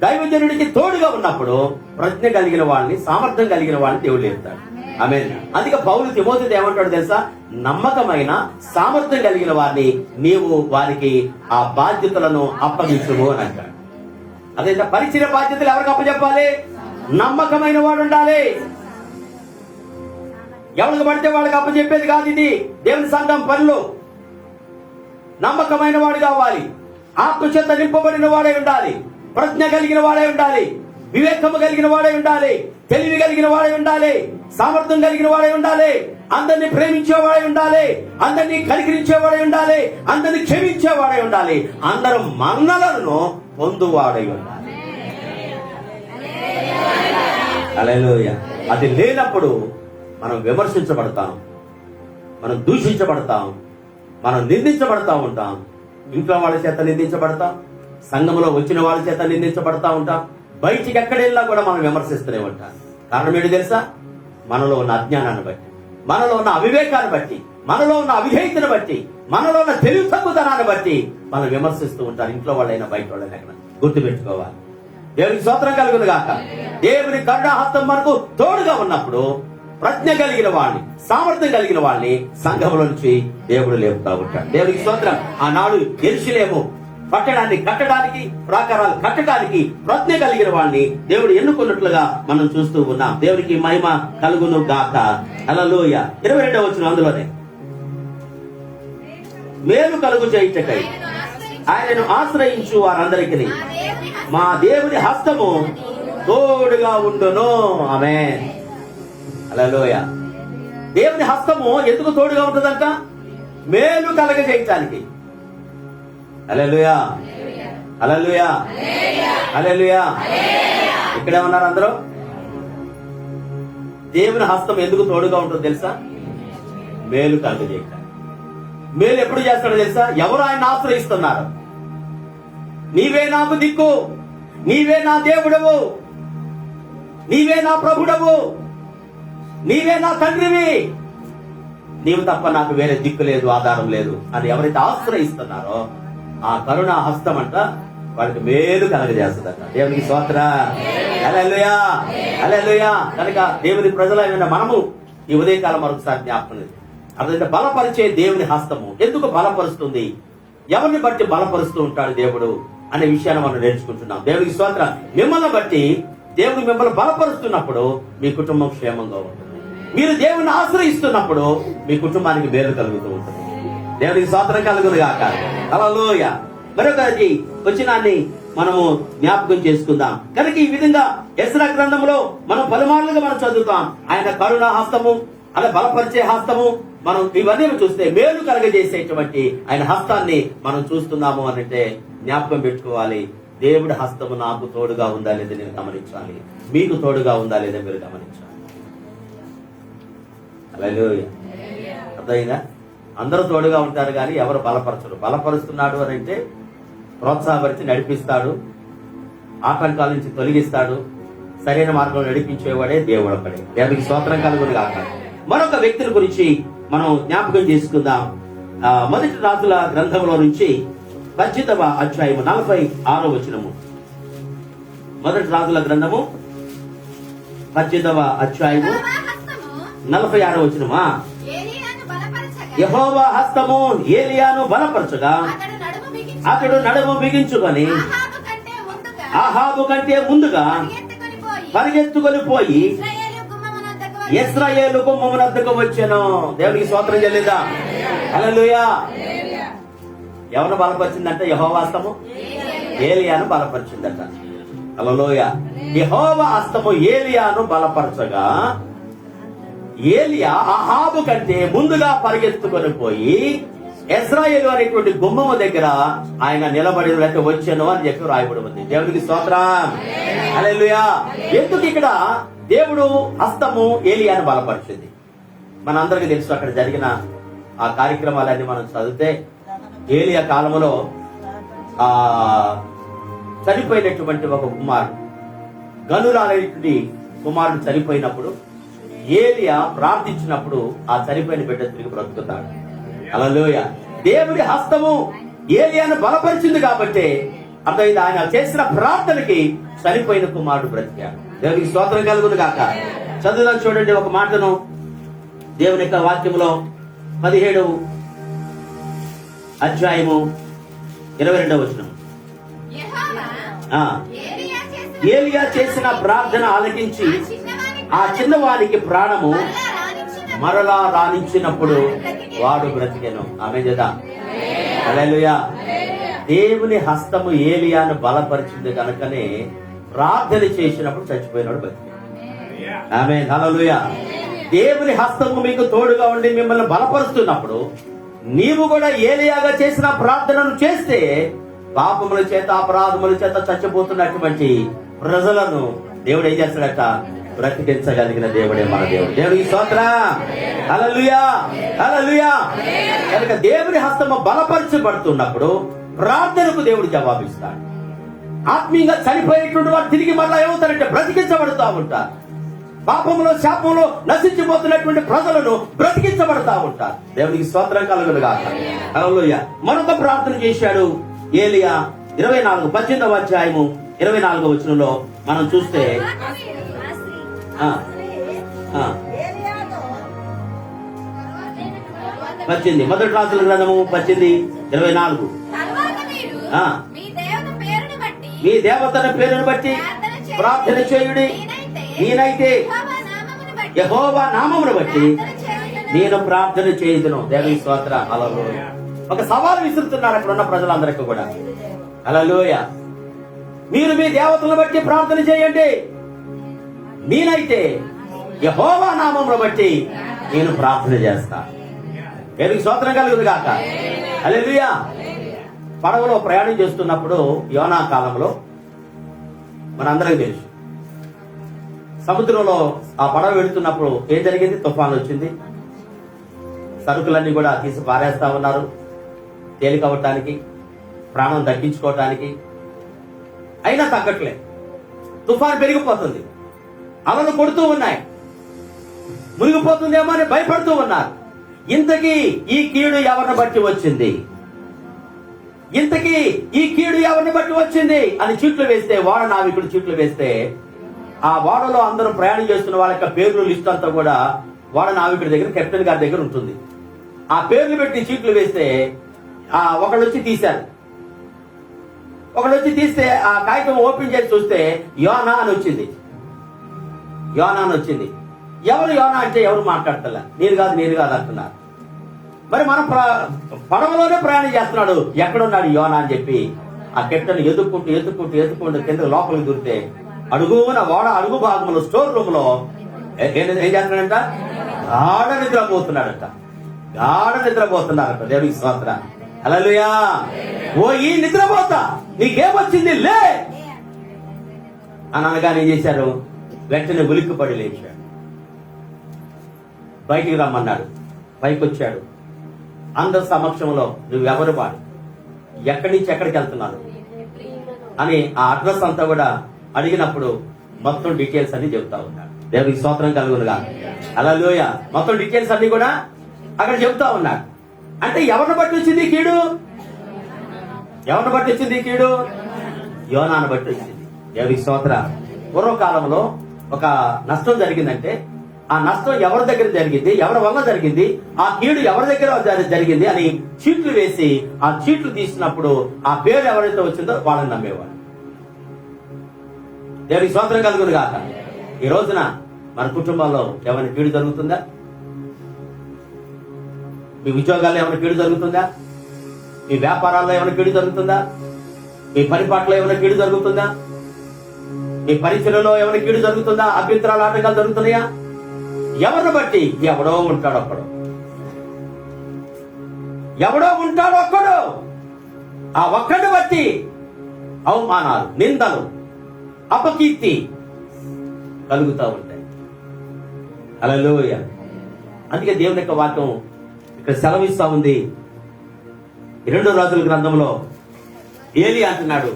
దైవజనుడికి తోడుగా ఉన్నప్పుడు ప్రజ్ఞ కలిగిన వాళ్ళని, సామర్థ్యం కలిగిన వాళ్ళని దేవుడు లేపుతాడు. ఆమేన్. అందుకే పౌలు తిమోతితో ఏమంటాడు తెలుసా? నమ్మకమైన సామర్థ్యం కలిగిన వారిని నీవు వారికి ఆ బాధ్యతలను అప్పగించుము అని అంటాడు. అదే పరిచయ బాధ్యతలు ఎవరికి అప్పచెప్పాలి? నమ్మకమైన వాడు ఉండాలి. ఎవరికి పడితే వాళ్ళకి అప్పచెప్పేది కాదు ఇది. దేవుని సంఘం పనులు నమ్మకమైన వాడు కావాలి, ఆత్మచేత నింపబడిన వాడే ఉండాలి, ప్రజ్ఞ కలిగిన వాడే ఉండాలి, వివేకము కలిగిన వాడే ఉండాలి, తెలివి కలిగిన వాడే ఉండాలి, సామర్థ్యం కలిగిన వాడే ఉండాలి, అందరినీ ప్రేమించేవాడే ఉండాలి, అందరినీ కనికరించేవాడే ఉండాలి, అందరినీ క్షమించేవాడే ఉండాలి, అందరూ మన్నలను పొందువాడై ఉండాలి. హల్లెలూయా. అది లేనప్పుడు మనం విమర్శించబడతాం, మనం దూషించబడతాం, మనం నిందించబడతా ఉంటాం. ఇంట్లో వాళ్ళ చేత నిందించబడతాం, సంఘంలో వచ్చిన వాళ్ళ చేత నిందించబడతా ఉంటాం, బయటికి ఎక్కడెళ్ళినా కూడా మనం విమర్శిస్తూనే ఉంటాం. కారణం ఏంటి తెలుసా? మనలో ఉన్న అజ్ఞానాన్ని బట్టి, మనలో ఉన్న అవివేకాన్ని బట్టి, మనలో ఉన్న అవిధేయతను బట్టి, మనలో ఉన్న తెలివి తక్కువతనాన్ని బట్టి మనం విమర్శిస్తూ ఉంటారు. ఇంట్లో వాళ్ళైనా బయట వాళ్ళైనా ఎక్కడ గుర్తుపెట్టుకోవాలి. దేవునికి స్తోత్రం కలుగును గాక. దేవుని కరుణాహస్తం మనకు తోడుగా ఉన్నప్పుడు ప్రజ్ఞ కలిగిన వాళ్ళని, సామర్థ్యం కలిగిన వాళ్ళని సంఘంలో నుంచి దేవుడు లేపుతా ఉంటాడు. దేవునికి స్తోత్రం. ఆనాడు యెరూషలేము పట్టణాన్ని కట్టడానికి, ప్రాకారాలు కట్టడానికి ప్రజ్ఞ కలిగిన వాళ్ళని దేవుడు ఎన్నుకున్నట్లుగా మనం చూస్తూ ఉన్నాం. దేవునికి మహిమ కలుగును గాక. హల్లెలూయా. 22వ వచనం అందులోనే, మేలు కలుగు చేయుటకై ఆయనను ఆశ్రయించు వారందరికీ మా దేవుని హస్తము తోడుగా ఉండును. ఆమేన్. హల్లెలూయా. దేవుని హస్తము ఎందుకు తోడుగా ఉంటుందంట? మేలు కలగ చేయటానికి. హల్లెలూయా, హల్లెలూయా, హల్లెలూయా. ఇక్కడే ఉన్నారు అందరూ. దేవుని హస్తం ఎందుకు తోడుగా ఉంటుందో తెలుసా? మేలు కలగ చేయటానికి. మేలు ఎప్పుడు చేస్తాడో తెలుసా? ఎవరు ఆయన ఆశ్రయిస్తున్నారు. నీవే నాకు దిక్కు, నీవే నా దేవుడవు, నీవే నా ప్రభుడవు, నీవే నా తండ్రివి, నీవు తప్ప నాకు వేరే దిక్కు లేదు, ఆధారం లేదు అని ఎవరైతే ఆశ్రయిస్తున్నారో ఆ కరుణా హస్తం అంట వాళ్ళకి మేలు కలగజేస్తుందట. దేవునికి స్తోత్రం. హల్లెలూయా, హల్లెలూయా. కనుక దేవుని ప్రజలైన మనము ఈ ఉదయకాలం మరొకసారి జ్ఞాపకం, అదంటే బలపరిచే దేవుని హస్తము ఎందుకు బలపరుస్తుంది, ఎవరిని బట్టి బలపరుస్తూ ఉంటాడు దేవుడు అనే విషయాన్ని మనం నేర్చుకుంటున్నాం. దేవునికి స్తోత్రం. మిమ్మల్ని బట్టి దేవుడు మిమ్మల్ని బలపరుస్తున్నప్పుడు మీ కుటుంబం క్షేమంగా ఉంటుంది. మీరు దేవుని ఆశ్రయిస్తున్నప్పుడు మీ కుటుంబానికి మేలు కలుగుతూ ఉంటుంది. దేవునికి స్తోత్రం కలుగును గాక. హల్లెలూయా. మరొకటి వచనాన్ని మనము జ్ఞాపకం చేసుకుందాం. కనుక ఈ విధంగా యెషయా గ్రంథంలో మనం పలుమార్లుగా మనం చదువుతాం. ఆయన కరుణా హస్తము, అలా బలపరిచే హస్తము, మనం ఇవన్నీ చూస్తే మేలు కలగజేసేటువంటి ఆయన హస్తాన్ని మనం చూస్తున్నాము అంటే జ్ఞాపకం పెట్టుకోవాలి. దేవుడి హస్తము నాకు తోడుగా ఉందా లేదా నేను గమనించాలి, మీకు తోడుగా ఉందా లేదా మీరు గమనించాలి. హల్లెలూయా. అర్థమైందా? అందరూ తోడుగా ఉంటారు కానీ ఎవరు బలపరచరు. బలపరుస్తున్నాడు అని అంటే ప్రోత్సాహపరిచి నడిపిస్తాడు, ఆటంకాల నుంచి తొలగిస్తాడు, సరైన మార్గంలో నడిపించేవాడే దేవుడు ఒక్కడే. దేవునికి స్తోత్రం కలుగును గాక. మరొక వ్యక్తుల గురించి మనం జ్ఞాపకం చేసుకుందాం. మొదటి రాజుల గ్రంథంలో నుంచి 18వ అధ్యాయము 46వ వచనము. మొదటి రాజుల గ్రంథము 18వ అధ్యాయము 46వ వచనమా. యెహోవా హస్తము ఏలియాను బలపరచగా అతడు నడుము బిగించుకొని ఆహాబు కంటే ముందుగా పరిగెత్తుకొని పోయి ఇశ్రాయేలు గుమ్మమునద్దకు వచ్చెను. దేవునికి స్తోత్రం చెల్లిద్దా. హల్లెలూయా. ఎవరు బలపరిచిందంటే యెహోవా హస్తము ఏలియాను బలపరిచిందట. హల్లెలూయా. యెహోవా హస్తము ఏలియాను బలపరచగా ఏలియా అహాబు కంటే ముందుగా పరిగెత్తుకొని పోయి ఇశ్రాయేలు అనేటువంటి గుమ్మము దగ్గర ఆయన నిలబడి వచ్చాను అని చెప్పి రాయబడి ఉంది. దేవునికి స్తోత్రం. హల్లెలూయా. ఎందుకు ఇక్కడ దేవుడు హస్తము ఏలియాను బలపరిచింది? మనందరికీ తెలుసు. అక్కడ జరిగిన ఆ కార్యక్రమాలన్నీ మనం చదివితే ఏలియా కాలంలో చనిపోయినటువంటి ఒక కుమారుడు, గనురాలైనటువంటి కుమారుడు చనిపోయినప్పుడు ఏలియా ప్రార్థించినప్పుడు ఆ చనిపోయిన బిడ్డ తిరిగి బ్రతుకుతాడు. హల్లెలూయా. దేవుడి హస్తము ఏలియాను బలపరిచింది కాబట్టి అర్థమైంది. ఆయన చేసిన ప్రార్థనకి చనిపోయిన కుమారుడు బ్రతికాడు. దేవునికి స్తోత్రం కలుగును గాక. చదువుదాం చూడండి ఒక మాటను దేవుని యొక్క వాక్యంలో 17వ అధ్యాయము 22వ వచనం. ఏలియా చేసిన ప్రార్థన ఆలకించి ఆ చిన్నవానికి ప్రాణము మరలా రాణించినప్పుడు వాడు బ్రతికెను. ఆమేన్ కదా. హల్లెలూయా. దేవుని హస్తము ఏలియాను బలపరిచింది కనుకనే ప్రార్థన చేసినప్పుడు చచ్చిపోయినాడు బ్రతికాడు. ఆమేన్. హల్లెలూయా. దేవుని హస్తము మీకు తోడుగా ఉండి మిమ్మల్ని బలపరుస్తున్నప్పుడు నీవు కూడా ఏలియాగా చేసిన ప్రార్థనను చేస్తే పాపముల చేత అపరాధముల చేత చచ్చిపోతున్నటువంటి ప్రజలను దేవుడు ఏం చేస్తాడట? బ్రతికించగలిగిన దేవుడే మన దేవుడు. దేవుడికి స్తోత్రం. హల్లెలూయా, హల్లెలూయా. కనుక దేవుని హస్తము బలపరచబడుతున్నప్పుడు ప్రార్థనకు దేవుడు జవాబిస్తాడు. ఆత్మీయంగా చనిపోయేటువంటి వారు తిరిగి మళ్ళా ఏమవుతారంటే బ్రతికించబడుతూ ఉంటారు. పాపంలో శాపంలో నశించిపోతున్నటువంటి ప్రజలను బ్రతికించబడతా ఉంటారు. దేవునికి స్తోత్రం కలుగును గాక. హల్లెలూయా. మరొక ప్రార్థన చేశాడు ఏలియా. 18వ అధ్యాయము 24వ వచనంలో మనం చూస్తే 18 మొదటి రాజుల గ్రంథము 18:24. మీ దేవతల పేరును బట్టి ప్రార్థన చేయుడి, నేనైతే యెహోవా నామమును బట్టి నేను ప్రార్థన చేయుదును. దేవుని స్తోత్రం. హల్లెలూయా. ఒక సవాలు విసురుతున్నారు అక్కడ ఉన్న ప్రజలందరికీ కూడా. హల్లెలూయా. మీరు మీ దేవతలను బట్టి ప్రార్థన చేయండి, నేనైతే యెహోవా నామమును బట్టి నేను ప్రార్థన చేస్తా. దేవునికి స్తోత్రం కలుగును గాక. హల్లెలూయా. పడవలో ప్రయాణం చేస్తున్నప్పుడు యోనా కాలంలో మనందరికీ తెలుసు, సముద్రంలో ఆ పడవ వెళుతున్నప్పుడు ఏం జరిగింది? తుఫాను వచ్చింది. సరుకులన్నీ కూడా తీసి పారేస్తా ఉన్నారు తేలికవటానికి, ప్రాణం దక్కించుకోవటానికి. అయినా తగ్గట్లే. తుఫాను పెరిగిపోతుంది, అలలు కొడుతూ ఉన్నాయి, మునిగిపోతుందేమో అని భయపడుతూ ఉన్నారు. ఇంతకీ ఈ కీడు ఎవరిని బట్టి వచ్చింది? ఇంతకీ ఈ కీడు ఎవరిని బట్టి వచ్చింది అని చీట్లు వేస్తే, ఓడ నావికుడు చీట్లు వేస్తే, ఆ ఓడలో అందరూ ప్రయాణం చేస్తున్న వాళ్ళ యొక్క పేర్లు లిస్ట్ అంతా కూడా ఓడ నావికుడి దగ్గర, కెప్టెన్ గారి దగ్గర ఉంటుంది. ఆ పేర్లు పెట్టి చీట్లు వేస్తే ఒకళ్ళు వచ్చి తీశారు. ఒకళ్ళు వచ్చి తీస్తే ఆ కాగితం ఓపెన్ చేసి చూస్తే యోనా అని వచ్చింది. యోనా అని వచ్చింది. ఎవరు యోనా అంటే ఎవరు మాట్లాడతలే. నేను కాదు అంటున్నారు. మరి మనం పడవలోనే ప్రయాణం చేస్తున్నాడు, ఎక్కడున్నాడు యోనా అని చెప్పి ఆ కెప్టెన్ ఎత్తుకుంటూ కింద లోపలికి దూరితే అడుగున ఓడ అడుగు భాగంలో స్టోర్ రూమ్ లో ఏం చేస్తున్నాడంట? గాఢ నిద్రపోతున్నాడట. దేవునికి స్తోత్రం. హల్లెలూయా. ఓ ఈ నిద్రపోతా, నీకేమొచ్చింది లే అని అనగానే ఏం చేశారు? వెంటనే ఉలిక్కిపడి లేచాడు. బయటికి రమ్మన్నాడు. పైకి వచ్చాడు. అందరి సమక్షంలో నువ్వెవరు వాడు, ఎక్కడి నుంచి ఎక్కడికి వెళ్తున్నాను అని ఆ అడ్రస్ అంతా కూడా అడిగినప్పుడు మొత్తం డీటెయిల్స్ అన్ని చెబుతా ఉన్నాడు. దేవునికి స్తోత్రం కలుగునుగా. హల్లెలూయా. మొత్తం డీటెయిల్స్ అన్ని కూడా అక్కడ చెబుతా ఉన్నాడు. అంటే ఎవరిని బట్టి వచ్చింది కీడు? ఎవరిని బట్టి వచ్చింది కీడు? యోనాను బట్టి వచ్చింది. దేవునికి స్తోత్రం. పూర్వకాలంలో ఒక నష్టం జరిగిందంటే ఆ నష్టం ఎవరి దగ్గర జరిగింది, ఎవరి వల్ల జరిగింది, ఆ కీడు ఎవరి దగ్గర జరిగింది అని చీట్లు వేసి ఆ చీట్లు తీసినప్పుడు ఆ పేరు ఎవరైతే వచ్చిందో వాళ్ళని నమ్మేవాడు. దేవునికి స్తోత్రం కలుగును గాక. ఈ రోజున మన కుటుంబాల్లో ఏమైనా కీడు జరుగుతుందా? మీ ఉద్యోగాల్లో ఏమైనా కీడు జరుగుతుందా? మీ వ్యాపారాల్లో ఏమైనా కీడు జరుగుతుందా? మీ పరిపాట్లో ఏమైనా కీడు జరుగుతుందా? మీ పరిచయలో ఏమైనా కీడు జరుగుతుందా? అభ్యంతరాలు, ఆటంకాలు జరుగుతున్నాయా? ఎవరిని బట్టి? ఎవడో ఉంటాడు ఒక్కడు. ఆ ఒక్కడిని బట్టి అవమానాలు, నిందలు, అపకీర్తి కలుగుతూ ఉంటాయి. హల్లెలూయా. అందుకే దేవుని యొక్క వాక్యం ఇక్కడ సెలవిస్తా ఉంది. 2 రాజుల గ్రంథంలో ఏలీ అంటున్నాడు,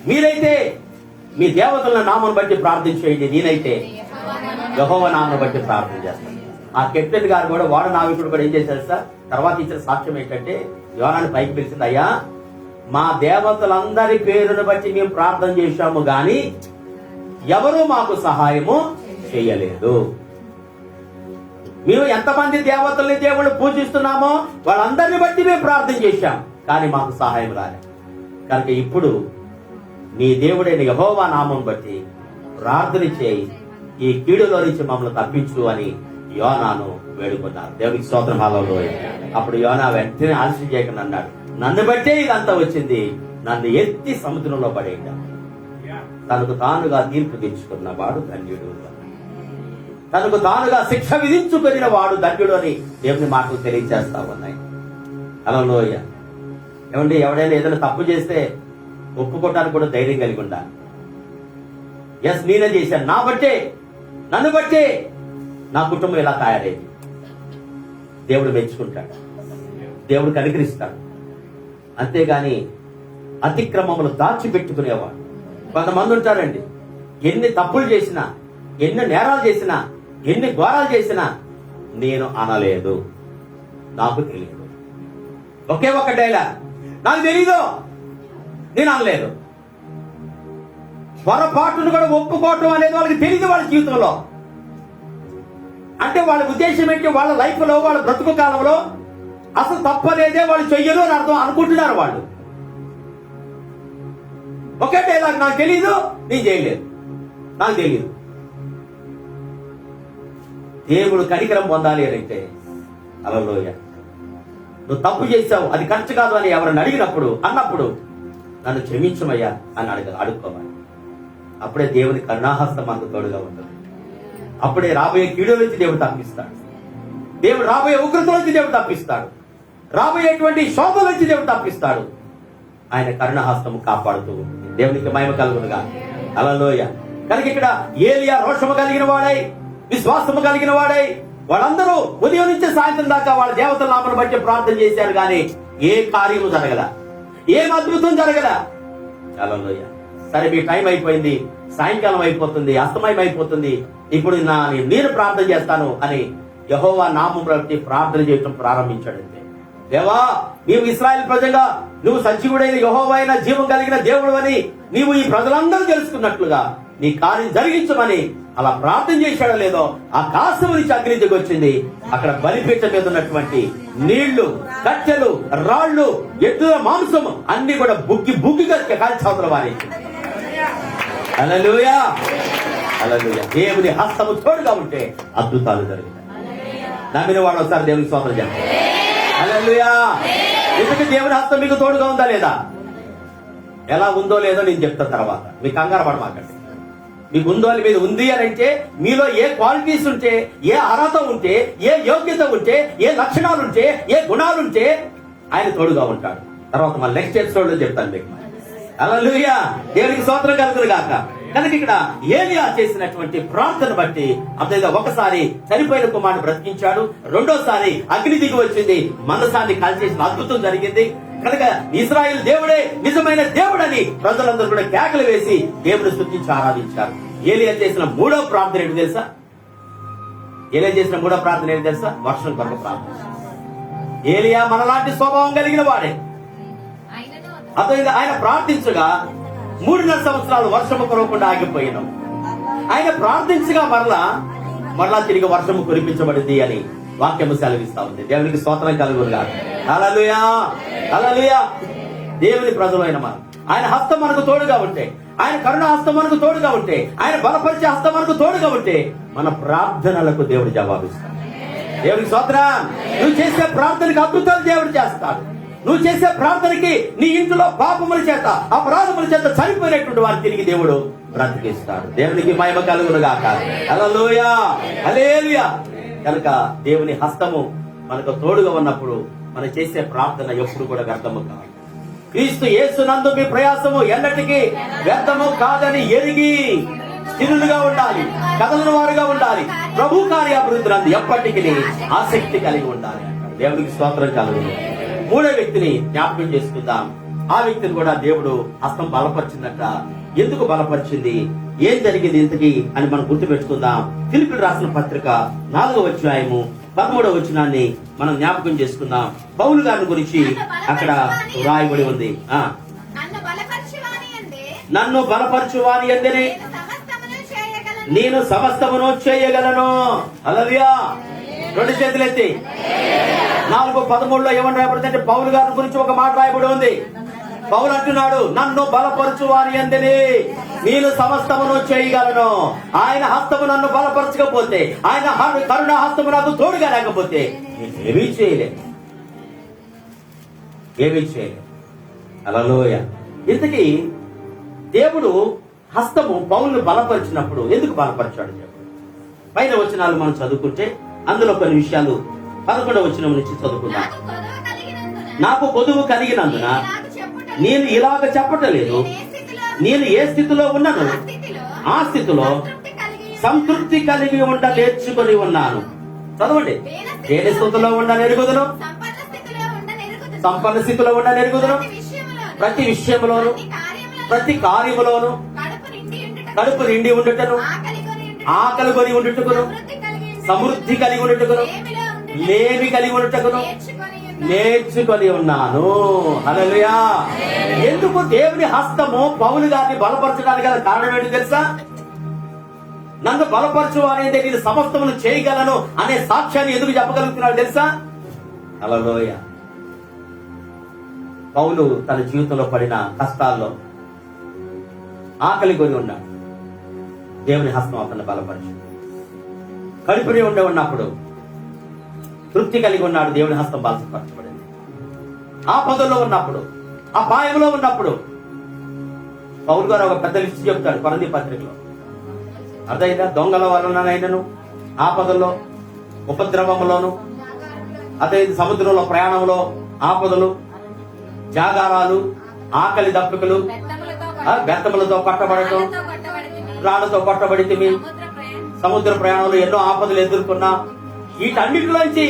మీరైతే మీ దేవతల నామను బట్టి ప్రార్థన చేయండి, నేనైతే యెహోవా నామను బట్టి ప్రార్థన చేస్తాను. ఆ కెప్టెన్ గారు కూడా, వాడ నావికుడు కూడా ఏం చేశారు సార్? తర్వాత ఇచ్చిన సాక్ష్యం ఏంటంటే, యోనాని పైకి పిలిచింది, అయ్యా మా దేవతలందరి పేరును బట్టి మేము ప్రార్థన చేశాము గాని ఎవరు మాకు సహాయము చేయలేదు. మేము ఎంతమంది దేవతల్ని దేవుళ్ళు పూజిస్తున్నామో వాళ్ళందరిని బట్టి మేము ప్రార్థన చేశాం, కానీ మాకు సహాయం రాలేదు. కనుక ఇప్పుడు నీ దేవుడైన యెహోవా నామం బట్టి ప్రార్థన చేయి, ఈ కీడులో నుంచి మమ్మల్ని తప్పించు అని యోనాను వేడుకున్నారు. దేవునికి స్తోత్రం. హల్లెలూయా. అప్పుడు యోనా వెంటనే ఆలస్యం చేయకుండా అన్నాడు, నన్ను బట్టే ఇదంతా వచ్చింది, నన్ను ఎత్తి సముద్రంలో పడేయండి. తనకు తానుగా తీర్పు తీర్చుకున్న వాడు ధన్యుడు, తనకు తానుగా శిక్ష విధించుకున్న వాడు ధన్యుడు అని దేవుని మాటలు తెలియజేస్తా ఉన్నాయి. హల్లెలూయా. ఏమండి, ఎవడైనా ఏదైనా తప్పు చేస్తే ఒప్పుకోవడానికి కూడా ధైర్యం కలిగి ఉండాలి. ఎస్, నేనే చేశాను, నా బట్టే నన్ను బట్టి నా కుటుంబం ఇలా తయారైంది. దేవుడు మెచ్చుకుంటాడు, దేవుడు కనికరిస్తాడు. అంతేగాని అతిక్రమములు దాచిపెట్టుకునేవాడు. కొంతమంది ఉంటారండి, ఎన్ని తప్పులు చేసినా, ఎన్ని నేరాలు చేసినా, ఎన్ని ఘోరాలు చేసినా నేను అనలేదు, నాకు తెలియదు. ఒకే ఒక డైలాగ్, నాకు తెలీదు, నేను అనలేదు. పొరపాటును కూడా ఒప్పుకోవటం అనేది వాళ్ళకి తెలియదు వాళ్ళ జీవితంలో. అంటే వాళ్ళ ఉద్దేశం ఏంటి, వాళ్ళ లైఫ్ లో, వాళ్ళ బ్రతుకు కాలంలో అసలు తప్పలేదే వాళ్ళు చెయ్యరు అని అర్థం అనుకుంటున్నారు వాళ్ళు. ఒకే డైలాగ్, నాకు తెలీదు, నేను చేయలేదు, నాకు తెలియదు. దేవుడు కనికరం పొందాలి అంటే హల్లెలూయా, నువ్వు తప్పు చేశావు, అది కరెక్ట్ కాదు అని ఎవరిని అన్నప్పుడు నన్ను క్షమించమయ్యా అని అడుక్కోవాలి. అప్పుడే దేవుని కరుణాహస్తం మనకు తోడుగా ఉంటుంది. అప్పుడే రాబోయే కీడుల నుంచి దేవుడు తప్పిస్తాడు. దేవుడు రాబోయే ఉగ్రత నుంచి దేవుడు తప్పిస్తాడు. రాబోయేటువంటి శోభల నుంచి దేవుడు తప్పిస్తాడు. ఆయన కరుణాహస్తము కాపాడుతూ ఉంటుంది. దేవునికి మహిమ కలుగునుగా. హల్లెలూయా. కనుక ఇక్కడ ఏలియా రోషము కలిగిన వాడై, విశ్వాసము కలిగిన వాడై, వాళ్ళందరూ ఉదయం నుంచి సాయంత్రం దాకా వాళ్ళ దేవతల నామను బట్టి ప్రార్థన చేశారు, కానీ ఏ కార్యము జరగల, ఏం అద్భుతం జరగల. హల్లెలూయా. సరే, మీ టైం అయిపోయింది, సాయంకాలం అయిపోతుంది, అస్తమయం అయిపోతుంది, ఇప్పుడు నేను ప్రార్థన చేస్తాను అని యెహోవా నామమును బట్టి ప్రార్థన చేయడం ప్రారంభించాడంతే. దేవా, నీవు ఇశ్రాయేలు ప్రజగా నువ్వు సజీవుడైన యెహోవా అయిన జీవం కలిగిన దేవుడు అని నీవు ఈ ప్రజలందరూ తెలుసుకున్నట్లుగా నీ కార్యం జరిగించమని అలా ప్రార్థన చేశాడో లేదో, ఆకాశం నుంచి అగ్ని దిగి వచ్చింది. అక్కడ బలిపీఠం మీద ఉన్నటువంటి నీళ్లు, కట్టెలు, రాళ్లు, ఎద్దుల మాంసం అన్ని కూడా బుగ్గిగా కాల్చవతల వారి. హల్లెలూయా, హల్లెలూయా. దేవుని హస్తము తోడుగా ఉంటే అద్భుతాలు జరుగుతాయి. నమ్మిన వాడు ఒకసారి దేవునికి స్తోత్రం చేస్తారు. హల్లెలూయా. ఎందుకు దేవుని హస్తం మీకు తోడుగా ఉందా లేదా? ఎలా ఉందో లేదో నేను చెప్తాను తర్వాత, మీకు కంగారు పడమాకండి. మీకు ఉందో అని మీద ఉంది అని అంటే మీలో ఏ క్వాలిటీస్ ఉంటే, ఏ అర్హత ఉంటే, ఏ యోగ్యత ఉంటే, ఏ లక్షణాలు ఉంటే, ఏ గుణాలుంటే ఆయన తోడుగా ఉంటాడు. తర్వాత మళ్ళీ నెక్స్ట్ ఎపిసోడ్ లో చెప్తాను మీకు. హల్లెలూయా. దేవునికి స్తోత్రం కలుగును గాక. కనుక ఇక్కడ ఏలియా చేసినటువంటి ప్రార్థన బట్టి అతనిగా ఒకసారి చనిపోయిన కుమారుని బ్రతికించాడు, రెండోసారి అగ్ని దిగి వచ్చింది, మనసాన్ని కాల్చేసిన అద్భుతం జరిగింది. కనుక ఇశ్రాయేలు దేవుడే నిజమైన దేవుడని ప్రజలందరూ కూడా కేకలు వేసి దేవుని స్తుతించి ఆరాధించారు. ఏలియా చేసిన మూడో ప్రార్థన ఏంటి తెలుసా? ఏలియా చేసిన మూడో ప్రార్థన ఏంటి తెలుసా? వర్షం కొరకు ప్రార్థన. ఏలియా మనలాంటి స్వభావం కలిగిన వాడే. అతను ఆయన ప్రార్థించగా 3.5 సంవత్సరాలు వర్షము కురవకుండా ఆగిపోయినాం. ఆయన ప్రార్థించగా మరలా తిరిగి వర్షము కురిపించబడింది అని వాక్యము సెలవిస్తా ఉంది. దేవునికి స్తోత్రం కలుగునుగా. హల్లెలూయా, హల్లెలూయా. దేవుని ప్రజలైన మనం, ఆయన హస్తం మనకు తోడుగా ఉంటే, ఆయన కరుణ హస్తం మనకు తోడుగా ఉంటే, ఆయన బలపరిచే హస్తం మనకు తోడుగా ఉంటే మన ప్రార్థనలకు దేవుడు జవాబిస్తాడు. దేవునికి స్తోత్రం. నువ్వు చేసే ప్రార్థనకి అద్భుతాలు దేవుడు చేస్తాడు. నువ్వు చేసే ప్రార్థనకి నీ ఇంట్లో పాపముల చేత, అపరాధముల చేత చనిపోయినటువంటి వారిని తిరిగి దేవుడు బ్రతికిస్తాడు. దేవునికి మహిమ కలుగునుగా. హల్లెలూయా, హల్లెలూయా. కనుక దేవుని హస్తము మనకు తోడుగా ఉన్నప్పుడు మనం చేసే ప్రార్థన ఎప్పుడు కూడా వ్యర్థము కాదు. క్రీస్తు యేసునందు మీ ప్రయాసము ఎన్నటికీ వ్యర్థము కాదని ఎరిగి స్థిరులుగా ఉండాలి, కదలని వారుగా ఉండాలి, ప్రభు కార్యాభివృద్ధి నందు ఎప్పటికీ ఆసక్తి కలిగి ఉండాలి. దేవునికి స్తోత్రం కలుగును. మూడో వ్యక్తిని జ్ఞాపకం చేసుకుందాం. ఆ వ్యక్తిని కూడా దేవుడు హస్తం బలపరిచిందట. ఎందుకు బలపరిచింది, ఏం జరిగింది ఇంతకి అని మనం గుర్తు పెట్టుకుందాం. ఫిలిప్పీయులకు రాసిన పత్రిక 4వ అధ్యాయము 13వ వచనాన్ని మనం జ్ఞాపకం చేసుకుందాం. పౌలు గారిని గురించి అక్కడ రాయబడి ఉంది. నన్ను బలపరచువాని యందే నేను సమస్తమును చేయగలను. హల్లెలూయా. 2 చేతులెత్తి. 4:13లో ఏమని రాయబడిందంటే పౌలు గారి గురించి ఒక మాట రాయబడి ఉంది. పౌలు అంటున్నాడు, నన్ను బలపరచువాని యందే నేను సమస్తమును చేయగలను. ఆయన హస్తము నన్ను బలపరచకపోతే, ఆయన కరుణ హస్తము నాకు తోడుగా లేకపోతే ఏమీ చేయలేదు. హల్లెలూయా. ఇంతకీ దేవుడు హస్తము పౌలును బలపరిచినప్పుడు ఎందుకు బలపరిచాడు చెప్పు. పైన వచనాలు మనం చదువుకుంటే అందులో కొన్ని విషయాలు 11వ వచనం నుంచి చదువుకుందాం. నాకు కొదువు కలిగినందున నేను ఇలాగ చెప్పటలేదు, నేను ఏ స్థితిలో ఉన్నాను ఆ స్థితిలో సంతృప్తి కలిగి ఉండ నేర్చుకొని ఉన్నాను. చదవండి. దేని స్థితిలో ఉండ నెరుగుదును, సంపన్న స్థితిలో ఉండ నెరుగుదును, ప్రతి విషయంలోను ప్రతి కార్యములోను కడుపు నిండి ఉండుటను, ఆకలి కొని ఉండుటకును, సమృద్ధి కలిగి ఉండుటకును, లేమి కలిగి ఉండుటకును నేర్చుకొని ఉన్నాను. హల్లెలూయా. ఎందుకు దేవుని హస్తము పౌలు గారిని బలపరచడానికి గల కారణం ఏంటి తెలుసా? నన్ను బలపరచు అనేది నేను సమస్తమును చేయగలను అనే సాక్ష్యాన్ని ఎందుకు చెప్పగలుగుతున్నాడు తెలుసా? హల్లెలూయా. పౌలు తన జీవితంలో పడిన కష్టాల్లో ఆకలి కొని ఉన్నాడు. దేవుని హస్తం అతన్ని బలపరచు. కడుపుని ఉన్నప్పుడు తృప్తి కలిగి ఉన్నాడు. దేవుని హస్తం బలపరచబడింది. ఆపదలో ఉన్నప్పుడు, అపాయంలో ఉన్నప్పుడు పౌలు గారు ఒక పెద్ద లిస్ట్ చెప్తాడు కొరింథీ పత్రికలో. అదైనా దొంగల వలనైనను, ఆపదల్లో, ఉపద్రవములోను, అదే సముద్రంలో ప్రయాణంలో ఆపదలు, జాగారాలు, ఆకలి దప్పికలు, బెత్తములతో కొట్టబడటం, రాళ్లతో కొట్టబడితే, సముద్ర ప్రయాణంలో ఎన్నో ఆపదలు ఎదుర్కొన్నా, వీటన్నిటిలోంచి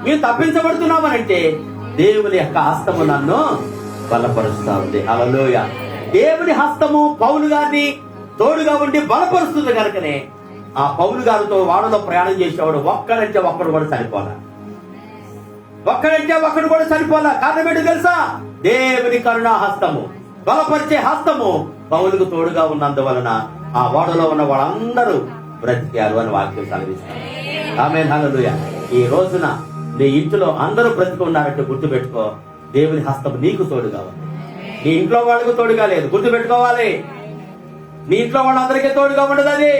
మేము తప్పించబడుతున్నామనంటే దేవుని యొక్క హస్తము నన్ను బలపరుస్తా ఉంది. హల్లెలూయా. దేవుని హస్తము పౌలు గారిని తోడుగా ఉండి బలపరుస్తుంది కనుకనే ఆ పౌలు గారితో వాడలో ప్రయాణం చేసేవాడు ఒక్కడంటే ఒక్కడు కూడా సరిపోలా. ఒక్కడంటే ఒక్కడు కూడా సరిపోలా. కారణం ఏంటో తెలుసా? దేవుని కరుణా హస్తము, బలపరిచే హస్తము పౌలుకు తోడుగా ఉన్నందువలన ఆ వాడలో ఉన్న వాళ్ళందరూ బ్రతికారు అని వాక్యం సెలవిస్తారు. ఆమేన్. హల్లెలూయా. ఈ రోజున నీ ఇంటిలో అందరూ బ్రతికి ఉన్నారంటే గుర్తుపెట్టుకో, దేవుని హస్తం నీకు తోడుగా ఉంది. నీ ఇంట్లో వాళ్ళకు తోడుగా లేదు, గుర్తుపెట్టుకోవాలి. నీ ఇంట్లో వాళ్ళందరికీ తోడుగా ఉండదు. అది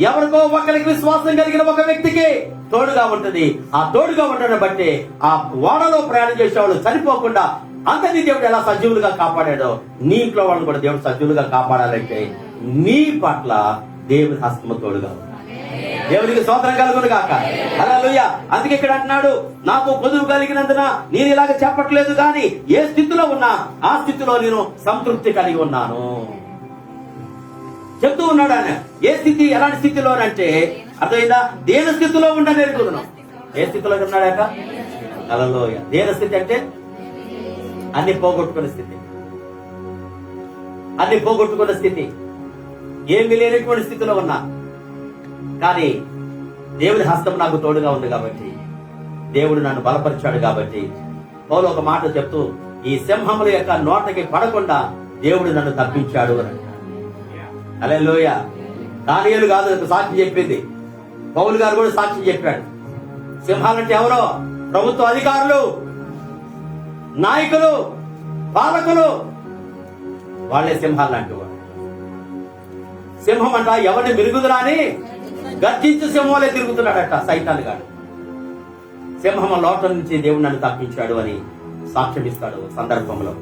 ఎవరికో ఒకరికి విశ్వాసం కలిగిన ఒక వ్యక్తికి తోడుగా ఉంటుంది. ఆ తోడుగా ఉండడం బట్టి ఆ ఓడలో ప్రయాణం చేసేవాళ్ళు చనిపోకుండా అంతని దేవుడు ఎలా సజీవులుగా కాపాడాడో నీ ఇంట్లో వాళ్ళని కూడా దేవుడు సజీవులుగా కాపాడాలంటే నీ పట్ల దేవుని హస్తము తోడుగా ఉంది. దేవునికి స్తోత్రం కలుగును గాక. హల్లెలూయా. అందుకే ఇక్కడ అంటున్నాడు, నాకు పొదువు కలిగినందున నేను ఇలాగ చెప్పట్లేదు, కానీ ఏ స్థితిలో ఉన్నా ఆ స్థితిలో నేను సంతృప్తి కలిగి ఉన్నాను చెప్తూ ఉన్నాడు ఆయన. ఏ స్థితి, ఎలాంటి స్థితిలోనంటే అర్థమైందా? దేని స్థితిలో ఉండని ఎరుగుతున్నాం. ఏ స్థితిలో ఉన్నాడాక? హల్లెలూయా. దేని స్థితి అంటే అన్ని పోగొట్టుకున్న స్థితి, అన్ని పోగొట్టుకున్న స్థితి, ఏమి లేనటువంటి స్థితిలో ఉన్నా కానీ దేవుని హస్తం నాకు తోడుగా ఉంది కాబట్టి, దేవుడు నన్ను బలపరిచాడు కాబట్టి పౌలు ఒక మాట చెప్తూ, ఈ సింహముల యొక్క నోటకి పడకుండా దేవుడు నన్ను తప్పించాడు అని. హల్లెలూయా. దానియేలు కాదు సాక్షి చెప్పింది, పౌలు గారు కూడా సాక్షి చెప్పాడు. సింహాలంటే ఎవరో? ప్రభుత్వ అధికారులు, నాయకులు, పాలకులు, వాళ్లే సింహాలు లాంటి వాడు. సింహం అంట ఎవరిని మిరుగుదురా అని గర్జించు సింహంలో తిరుగుతున్నాడట సైతాన్ గాడు. సింహం లోటం నుంచి దేవుడు నన్ను తప్పించాడు అని సాక్ష్యం ఇస్తాడు సందర్భంలో.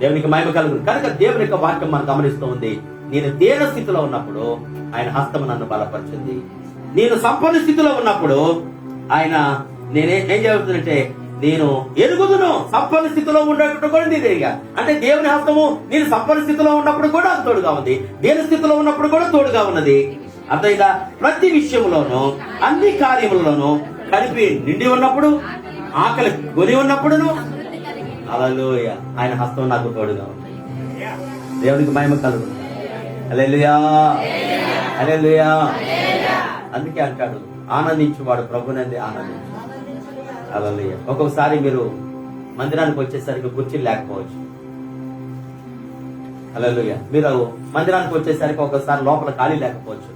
దేవునికి మహిమ కలుగును. కనుక దేవుని యొక్క వాక్యం మనం గమనిస్తూ ఉంది. నేను దేన స్థితిలో ఉన్నప్పుడు ఆయన హస్తం నన్ను బలపరిచింది. నేను సంపన్న స్థితిలో ఉన్నప్పుడు ఆయన నేనేం చెబుతుందంటే నేను ఎరుగుదును. సంపన్న స్థితిలో ఉండేటట్టు కూడా నేను ఎరిగా. అంటే దేవుని హస్తము నేను సంపన్న స్థితిలో ఉన్నప్పుడు కూడా తోడుగా ఉంది, దేని స్థితిలో ఉన్నప్పుడు కూడా తోడుగా ఉన్నది. అర్థమైందా? ప్రతి విషయంలోనూ, అన్ని కార్యములలోనూ కలిపి నిండి ఉన్నప్పుడు, ఆకలి కొని ఉన్నప్పుడును హల్లెలూయా ఆయన హస్తం నాకు తోడుగా ఉంది. దేవునికి మహిమ కలుగును. హల్లెలూయా, హల్లెలూయా. అందుకే అంటాడు, ఆనందించువాడు ప్రభునందే ఆనందించు. హల్లెలూయా. ఒక్కొక్కసారి మీరు మందిరానికి వచ్చేసరికి కుర్చీలు లేకపోవచ్చు. హల్లెలూయా. మీరు మందిరానికి వచ్చేసరికి ఒకసారి లోపల ఖాళీ లేకపోవచ్చు.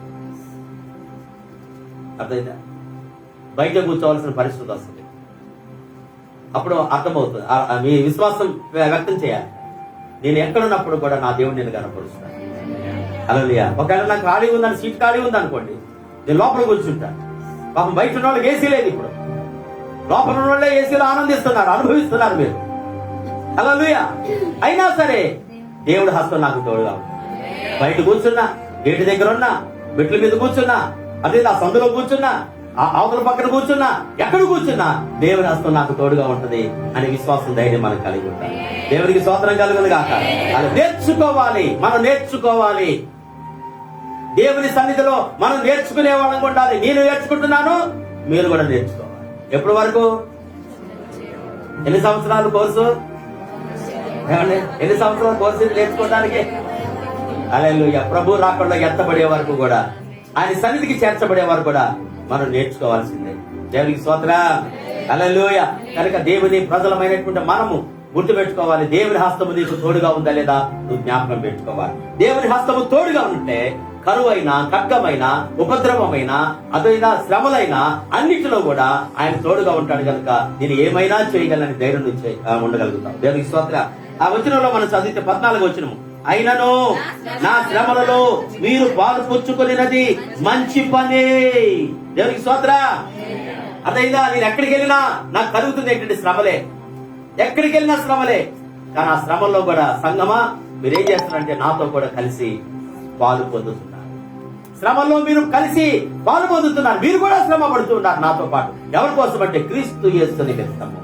అర్థమైందా? బయట కూర్చోవలసిన పరిస్థితి వస్తుంది. అప్పుడు అర్థమవుతుంది. మీ విశ్వాసం వ్యక్తం చేయాలి. నేను ఎక్కడున్నప్పుడు కూడా నా దేవుడు నేను కనపరుస్తాను. హల్లెలూయా. ఒకవేళ నాకు ఖాళీ ఉందని, సీట్ ఖాళీ ఉంది అనుకోండి, నేను లోపల కూర్చుంటాను. పాపం బయట ఉన్న వాళ్ళకి ఏసీ లేదు. ఇప్పుడు లోపల ఉన్న వాళ్ళే ఏసీలో ఆనందిస్తున్నారు, అనుభవిస్తున్నారు మీరు. హల్లెలూయా. అయినా సరే దేవుడు హస్తం నాకు తోడుగా ఉంది. బయట కూర్చున్నా, గేటు దగ్గర ఉన్నా, మెట్ల మీద కూర్చున్నా, అదే నా సందులో కూర్చున్నా, ఆ అవతల పక్కన కూర్చున్నా, ఎక్కడ కూర్చున్నా దేవుని హస్తం నాకు తోడుగా ఉంటది అనే విశ్వాసం, ధైర్యం మనకు కలిగి ఉంటాం. దేవునికి స్తోత్రం కలుగును గాక. అది నేర్చుకోవాలి, మనం నేర్చుకోవాలి. దేవుని సన్నిధిలో మనం నేర్చుకునే వాళ్ళం ఉండాలి. నేను నేర్చుకుంటున్నాను, మీరు కూడా నేర్చుకోవాలి. ఎప్పటి వరకు? ఎన్ని సంవత్సరాలు కోర్సు? ఎన్ని సంవత్సరాల కోర్సు నేర్చుకోవడానికి? హల్లెలూయా. ప్రభు రాకుండా ఎత్తబడే వరకు కూడా, ఆయన సన్నిధికి చేర్చబడే వరకు కూడా మనం నేర్చుకోవాల్సిందే. దేవునికి స్తోత్రం. హల్లెలూయా. కనుక దేవుని ప్రజలమైనటువంటి మనము గుర్తుపెట్టుకోవాలి, దేవుని హస్తము నీకు తోడుగా ఉందా లేదా నువ్వు జ్ఞాపకం పెట్టుకోవాలి. దేవుని హస్తము తోడుగా ఉంటే కరువైనా, ఖడ్గమైన, ఉపద్రవమైన, అదైనా శ్రమలైనా అన్నిటిలో కూడా ఆయన తోడుగా ఉంటాడు. కనుక నేను ఏమైనా చేయగలని ధైర్యం నుంచి ఉండగలుగుతాం. దేవునికి స్తోత్రం. ఆ వచనంలో మనం చదివితే 14వ వచనము, అయినను నా శ్రమలలో మీరు పాలు పుచ్చుకునేది మంచి పని. దేవునికి స్తోత్రం. అదైనా నేను ఎక్కడికి వెళ్ళినా నాకు కలుగుతుంది ఏంటంటే శ్రమలే. ఎక్కడికి వెళ్ళినా శ్రమలే. కానీ ఆ శ్రమల్లో కూడా సంగమా మీరేం చేస్తున్నారంటే నాతో కూడా కలిసి పాలు పొందుతున్నారు. శ్రమల్లో మీరు కలిసి పాలు పొందుతున్నారు. మీరు కూడా శ్రమ పడుతున్నారు నాతో పాటు. ఎవరి కోసం అంటే క్రీస్తు యేసు నిమిత్తము.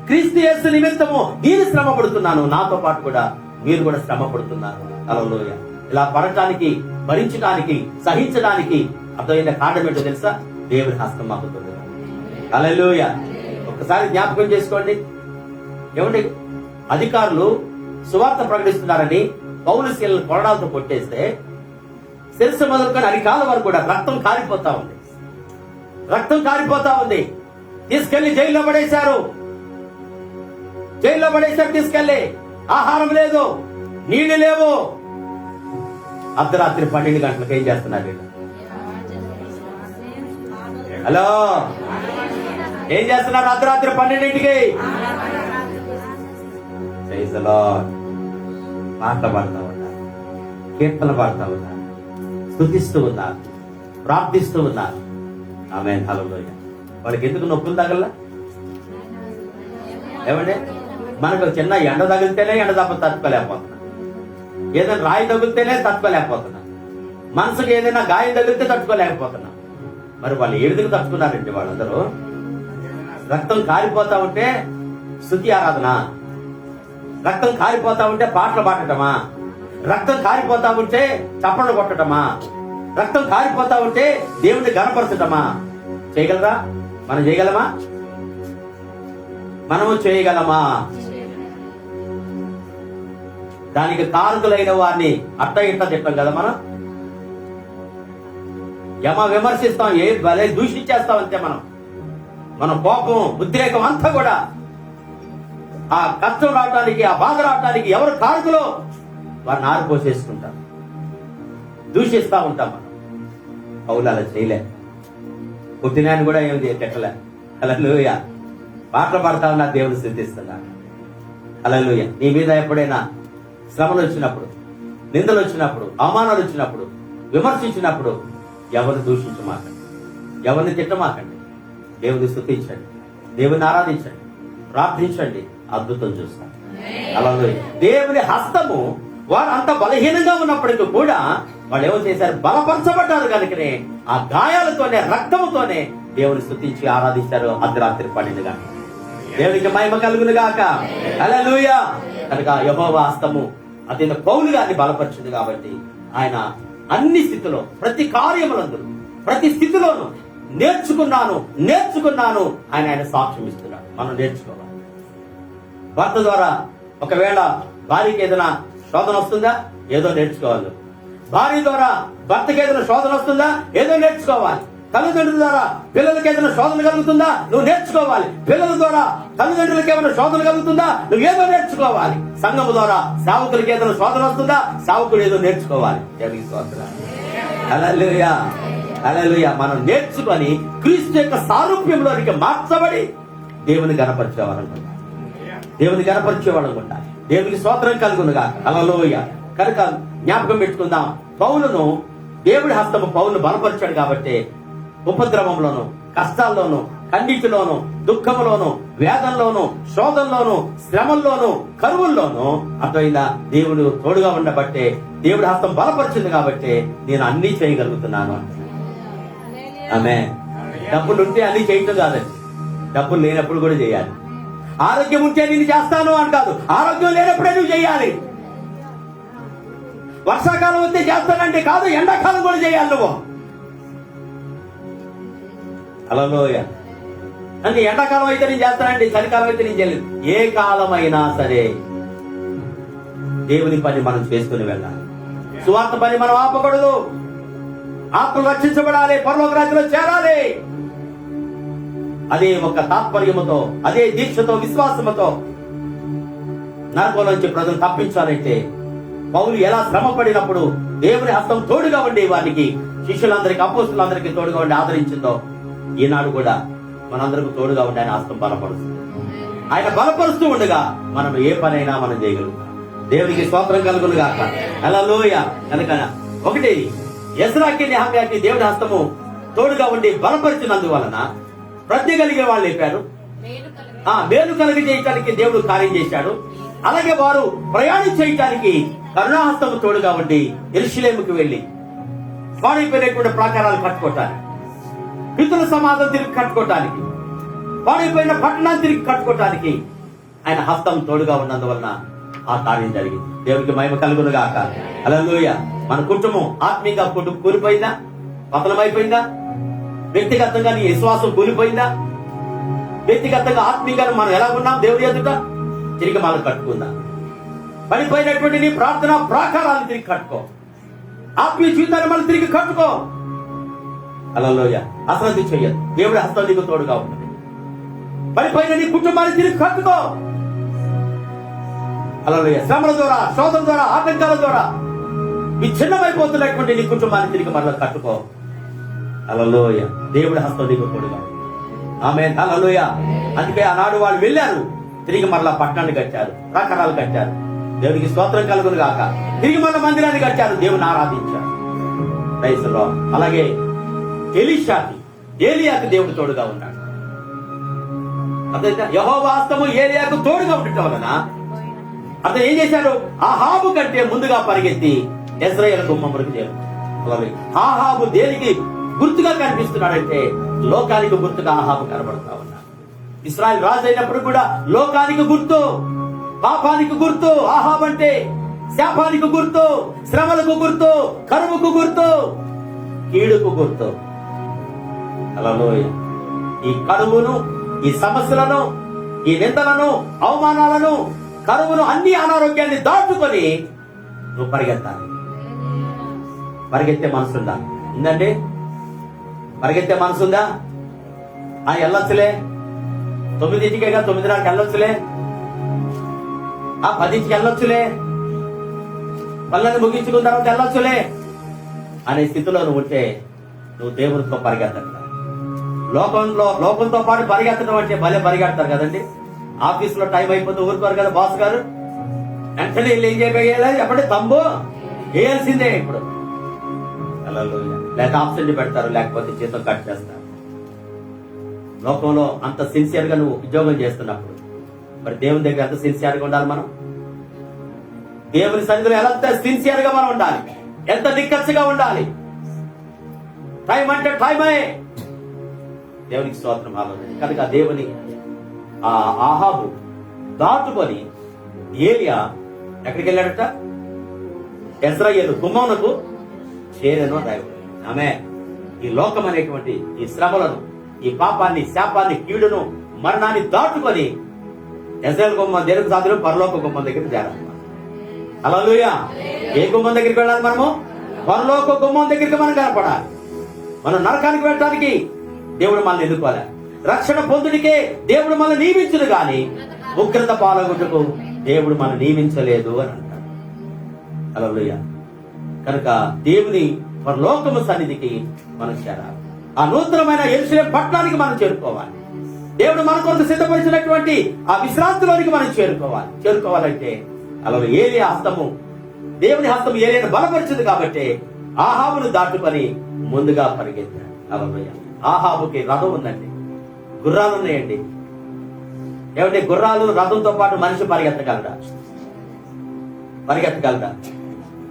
క్రీస్తు యేసు నిమిత్తము నేను శ్రమ పడుతున్నాను, నాతో పాటు కూడా మీరు కూడా శ్రమ పడుతున్నారు. హల్లెలూయా. ఇలా పడటానికి, భరించడానికి, సహించడానికి అర్థమైన కారణం ఏంటో తెలుసా? దేవుని హస్తం మాకు తోడుగా. హల్లెలూయా. ఒకసారి జ్ఞాపకం చేసుకోండి. ఏమండి, అధికారులు సువార్త ప్రకటిస్తున్నారని పౌలు శీలను కొరడాలతో కొట్టేస్తే శిరస్సు మొదలుకొని అరికాల వరకు కూడా రక్తం కారిపోతా ఉంది. రక్తం కారిపోతా ఉంది. తీసుకెళ్లి జైల్లో పడేశారు. జైల్లో పడేశారు తీసుకెళ్లి. ఆహారం లేదు, నీళ్లు లేవు. అర్ధరాత్రి 12 గంటలకు ఏం చేస్తున్నారు వీళ్ళు? హలో, ఏం చేస్తున్నారు? అర్ధరాత్రి 12ంటికి పాటలు పాడుతూ ఉన్నారు, కీర్తనలు పాడుతూ ఉన్నారు, స్తుతిస్తూ ఉన్నారు, ప్రార్థిస్తూ ఉన్నారు. ఆమేన్. హల్లెలూయా. వాళ్ళకి ఎందుకు నొప్పులు తగల? ఏమంటే మనకు చిన్న ఎండ తగిలితేనే ఎండ దెబ్బ తట్టుకోలేకపోతున్నాం. ఏదైనా రాయి తగిలితేనే తట్టుకోలేకపోతున్నాం. మనసుకు ఏదైనా గాయం తగిలితే తట్టుకోలేకపోతున్నాం. మరి వాళ్ళు ఏడుకు తట్టుకున్నారండి వాళ్ళందరూ? రక్తం కారిపోతా ఉంటే స్తుతి ఆరాధన, రక్తం కారిపోతా ఉంటే పాటలు పాడటమా, రక్తం కారిపోతా ఉంటే చప్పట్లు కొట్టటమా, రక్తం కారిపోతా ఉంటే దేవుడిని గణపరచటమా? చేయగలరా? మనం చేయగలమా? మనము చేయగలమా? దానికి కారకులైన వారిని అట్ట ఇట్ట తిట్టాం కదా మనం. విమర్శిస్తాం, ఏ భలే దూషించేస్తాం అంతే. మన కోపం, ఉద్రేకం అంతా కూడా ఆ కష్టం రావడానికి, ఆ బాధ రావడానికి ఎవరు కారకులో వారిని ఆరిపోసేసుకుంటాం, దూషిస్తా ఉంటాం మనం. పౌలు అలా చేయలే. పుట్టినాన్ని కూడా ఏమి తిట్టలే. హల్లెలూయా. పాటలు పాడతా ఉన్నా, దేవుని స్తుతిస్తున్నాను. హల్లెలూయా. నీ మీద ఎప్పుడైనా శ్రమలు వచ్చినప్పుడు, నిందలు వచ్చినప్పుడు, అవమానాలు వచ్చినప్పుడు, విమర్శించినప్పుడు ఎవరిని దూషించమాకండి, ఎవరిని తిట్టమాకండి. దేవుని స్తుతించండి, దేవుని ఆరాధించండి, ప్రార్థించండి. అద్భుతం చూస్తాను. హల్లెలూయా. దేవుని హస్తము వారు అంత బలహీనంగా ఉన్నప్పటికీ కూడా వాళ్ళు ఏమో చేశారు? బలపరచబడ్డారు. కనుకనే ఆ గాయాలతోనే, రక్తముతోనే దేవుని స్తుతించి ఆరాధించారు అర్ధరాత్రి 12 గంటలు. దేవునికి మహిమ కలుగును గాక. హల్లెలూయా. కనుక యెహోవా హస్తము అతని పౌలు గారిని బలపరిచింది. కాబట్టి ఆయన అన్ని స్థితిలో, ప్రతి కార్యములందు, ప్రతి స్థితిలోనూ నేర్చుకున్నాను ఆయన సాక్ష్యం ఇస్తున్నాడు. మనం నేర్చుకోవాలి. భర్త ద్వారా ఒకవేళ భార్యకి ఏదైనా శోధన వస్తుందా? ఏదో నేర్చుకోవాలి. భార్య ద్వారా భర్తకి ఏదైనా శోధన వస్తుందా? ఏదో నేర్చుకోవాలి. తల్లిదండ్రుల ద్వారా పిల్లలకి ఏదైనా శోధన కలుగుతుందా? నువ్వు నేర్చుకోవాలి. పిల్లల ద్వారా తల్లిదండ్రులకి ఏమైనా శోధన కలుగుతుందా? నువ్వు ఏదో నేర్చుకోవాలి. సంఘము ద్వారా సేవకులకి ఏదైనా శోధన వస్తుందా? సేవకుడు ఏదో నేర్చుకోవాలి. దేవునికి స్తోత్రం. హల్లెలూయా. హల్లెలూయా. మనం నేర్చుకొని క్రీస్తు యొక్క సారూప్యంలోనికి మార్చబడి దేవుని గణపరిచేవాళ్ళనుకుంటా, దేవుని గణపరిచేవాళ్ళనుకుంటా. దేవునికి స్తోత్రం కలుగునుగా. హల్లెలూయా. కనుక జ్ఞాపకం పెట్టుకుందాం, పౌలును దేవుడి హస్తము పౌలును బలపరిచాడు. కాబట్టి ఉపద్రవంలోను, కష్టాల్లోను, కన్నిటిలోను, దుఃఖంలోను, వేదంలోను, శోధంలోను, శ్రమల్లోను, కరువుల్లోను అర్థమైందా? దేవుడు తోడుగా ఉండబట్టే, దేవుడి హస్తం బలపరిచింది కాబట్టి నేను అన్ని చేయగలుగుతున్నాను అంటే. ఆమేన్. డబ్బులు ఉంటే అన్ని చేయటం కాదండి, డబ్బులు లేనప్పుడు కూడా చేయాలి. ఆరోగ్యం ఉంటే నేను చేస్తాను అని కాదు, ఆరోగ్యం లేనప్పుడే నువ్వు చేయాలి. వర్షాకాలం వస్తే చేస్తానంటే కాదు, ఎండాకాలం కూడా చేయాలి నువ్వు. హల్లెలూయ. అంటే ఎండాకాలం అయితే నేను చేస్తానండి, చలికాలం అయితే నేను చేయలేదు. ఏ కాలమైనా సరే దేవుని పని మనం చేసుకుని వెళ్ళాలి. సువార్త పని మనం ఆపకూడదు. ఆత్మలు రక్షించబడాలి, పరలోక రాజ్యంలో చేరాలి. అదే ఒక తాత్పర్యముతో, అదే దీక్షతో, విశ్వాసముతో నరకం నుంచి ప్రజలు తప్పించాలంటే పౌలు ఎలా శ్రమ పడినప్పుడు దేవుని హస్తం తోడుగా ఉండి వారికి, శిష్యులందరికీ, అపోస్తులందరికీ తోడుగా ఉండి ఆదరించిందో, ఈనాడు కూడా మనందరికి తోడుగా ఉండి ఆయన హస్తం బలపరుస్తుంది. ఆయన బలపరుస్తూ ఉండగా మనం ఏ పనైనా మనం చేయగలుగుతాం. దేవునికి స్తోత్రం కలుగును గాక. హల్లెలూయా. కనుక ఒకటి, ఎజ్రాకి నెహమ్యాకి దేవుని హస్తము తోడుగా ఉండి బలపరిచినందువలన ప్రజ్ఞ కలిగే వాళ్ళు లేపారు. మేలు కలిగి చేయటానికి దేవుడు కార్యం చేశాడు. అలాగే వారు ప్రయాణం చేయటానికి కరుణాహస్తము తోడుగా ఉండి యెరూషలేముకు వెళ్లి పాడైపోయినటువంటి ప్రాకారాలు కట్టుకోవటానికి, పితృల సమాధులు తిరిగి కట్టుకోవటానికి, పాడైపోయిన పట్టణాన్ని తిరిగి కట్టుకోవటానికి ఆయన హస్తం తోడుగా ఉన్నందువలన ఆ కార్యం జరిగింది. దేవునికి మహిమ కలుగును గాక. హల్లెలూయా. మన కుటుంబం ఆత్మీయంగా కూలిపోయిందా? పతనమైపోయిందా? వ్యక్తిగతంగా నీ విశ్వాసం కూలిపోయిందా? వ్యక్తిగతంగా ఆత్మీయంగా మనం ఎలా ఉన్నాం దేవుడి ఎదుట? తిరిగి మనం కట్టుకుందాం. పడిపోయినటువంటి నీ ప్రార్థన ప్రాకారాలను తిరిగి కట్టుకో. ఆత్మీయ జీవితాన్ని మనం తిరిగి కట్టుకో. హల్లెలూయా. అశ్రద్ధ చెయ్యదు. దేవుడి హస్తం నీకు తోడుగా ఉంటుంది. పడిపోయిన నీ కుటుంబాన్ని తిరిగి కట్టుకో. హల్లెలూయా. శ్రమల ద్వారా, శోధన ద్వారా, ఆటంకాల ద్వారా విచ్ఛిన్నమైపోతున్నటువంటి నీ కుటుంబాన్ని తిరిగి మరలా కట్టుకో. హల్లెలూయా. దేవుడి హస్తం నీకు తోడుగా. ఆమేన్. హల్లెలూయా. అందుకే ఆనాడు వాళ్ళు వెళ్ళారు, తిరిగి మరలా పట్టణాన్ని కట్టారు, ప్రాకారాలు కట్టారు. దేవునికి స్తోత్రం కలుగును గాక. తిరిగి మరలా మందిరాన్ని కట్టారు, దేవుని ఆరాధించారు. Praise the lord. అలాగే ఏలియాకు దేవుడు తోడుగా ఉన్నాడు. అదే యెహోవా హస్తము ఏలియాకు తోడుగా ఉండటం వలన అతను ఏం చేశాడు? ఆహాబు కంటే ముందుగా పరిగెత్తి యెజ్రెయేలు గుమ్మములకు చేరాడు. ఆహాబు దేనికి గుర్తుగా కనిపిస్తున్నాడంటే లోకానికి గుర్తుగా ఆహాబు కనబడతా ఉన్నాడు. ఇశ్రాయేలు రాజు అయినప్పుడు కూడా లోకానికి గుర్తు, పాపానికి గుర్తు ఆహాబు అంటే, శాపానికి గుర్తు, శ్రమలకు గుర్తు, కరువుకు గుర్తు, కీడుకు గుర్తు. హల్లెలూయా. ఈ కరువును, ఈ సమస్యలను, ఈ నిందలను, అవమానాలను, కరువును, అన్ని అనారోగ్యాన్ని దాటుకొని నువ్వు పరిగెత్తాలి. పరిగెత్తే మనసుందా? ఉందండి? పరిగెత్తే మనసుందా? వెళ్ళొచ్చులే, 9ంటికేగా, 9:30కి వెళ్ళొచ్చులే, 10ంటికి వెళ్ళొచ్చులే, పనులను ముగించుకున్న తర్వాత వెళ్ళొచ్చులే అనే స్థితిలో నువ్వు ఉంటే నువ్వు దేవునితో పరిగెత్తట. లోకంతో పాటు పరిగెత్తడం అంటే భలే పరిగెడతారు కదండి. ఆఫీసులో టైం అయిపోతే ఊరుకోరు కదా బాస్ గారు, వెంటనే వీళ్ళు ఏం చేయగలిగారు చెప్పండి, తంబు వేయాల్సిందే ఇప్పుడు. లేక ఆబ్సెంట్ పెడతారు, లేకపోతే జీతం కట్ చేస్తారు. లోకంలో అంత సిన్సియర్ గా నువ్వు ఉద్యోగం చేస్తున్నప్పుడు మరి దేవుని దగ్గర ఎంత సిన్సియర్ గా ఉండాలి మనం? దేవుని సన్నిధిలో ఎంత సిన్సియర్ గా మనం ఉండాలి, ఎంత నిక్కచ్చిగా ఉండాలి. టైం అంటే టైమే. దేవునికి స్తోత్రం. కనుక దేవుని ఆహాబు దాటుకొని ఏలియా ఎక్కడికి వెళ్ళాడట? యెజ్రెయేలు గుమ్మమునకు చేరెను అని. ఆమె ఈ లోకం అనేటువంటి ఈ శ్రమలను, ఈ పాపాన్ని, శాపాన్ని, కీడును, మరణాన్ని దాటుకొని యెజ్రెయేలు గుమ్మం దేనికి సాధ్యం? పరలోక గుమ్మం దగ్గరికి చేరాలి. హల్లెలూయా. ఏ గుమ్మం దగ్గరికి వెళ్ళాలి మనము? పరలోక గుమ్మం దగ్గరికి మనం కనపడాలి. మనం నరకానికి వెళ్ళడానికి దేవుడు మనల్ని ఎన్నుకోవాలి. రక్షణ పొందుడికే దేవుడు మనల్ని నియమించుడు గాని ఉగ్రత పాలగుటకు దేవుడు మనం నియమించలేదు అని అంటాడు. హల్లెలూయా. కనుక దేవుని పరలోకము సన్నిధికి మనం చేరాలి. ఆ నూతనమైన యెరూషలేము పట్టణానికి మనం చేరుకోవాలి. దేవుడు మన కొరకు సిద్ధపరిచినటువంటి ఆ విశ్రాంతిలోనికి మనం చేరుకోవాలంటే అలా ఏలియా హస్తము, దేవుని హస్తము ఏలియాను బలపరిచింది కాబట్టి ఆహాబును దాటుకొని ముందుగా పరిగెత్తాడు. హల్లెలూయా. ఆహాబుకి రథం ఉందండి, గుర్రాలు ఉన్నాయండి. ఏమంటే గుర్రాలు, రథంతో పాటు మనిషి పరిగెత్తగలరా?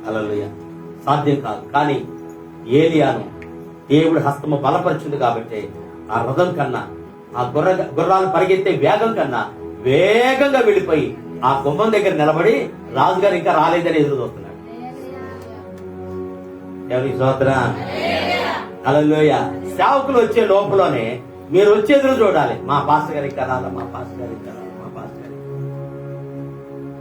హల్లెలూయా. సాధ్యం కాదు. కానీ ఏలియాను దేవుడు హస్తము బలపరిచింది కాబట్టి ఆ రథం కన్నా, ఆ గుర్రాలు పరిగెత్తే వేగం కన్నా వేగంగా వెళ్ళిపోయి ఆ గుమ్మం దగ్గర నిలబడి రాజుగారు ఇంకా రాలేదని ఎదురు చూస్తున్నాడు. ఎవరికి స్తోత్రం. హల్లెలూయా. సేవకులు వచ్చే లోపలనే మీరు వచ్చేది చూడాలి. మా పాస్టర్ గారికి కనాలా, మా పాస్టర్ గారికి కనాలా, మా పాస్టర్ గారికి.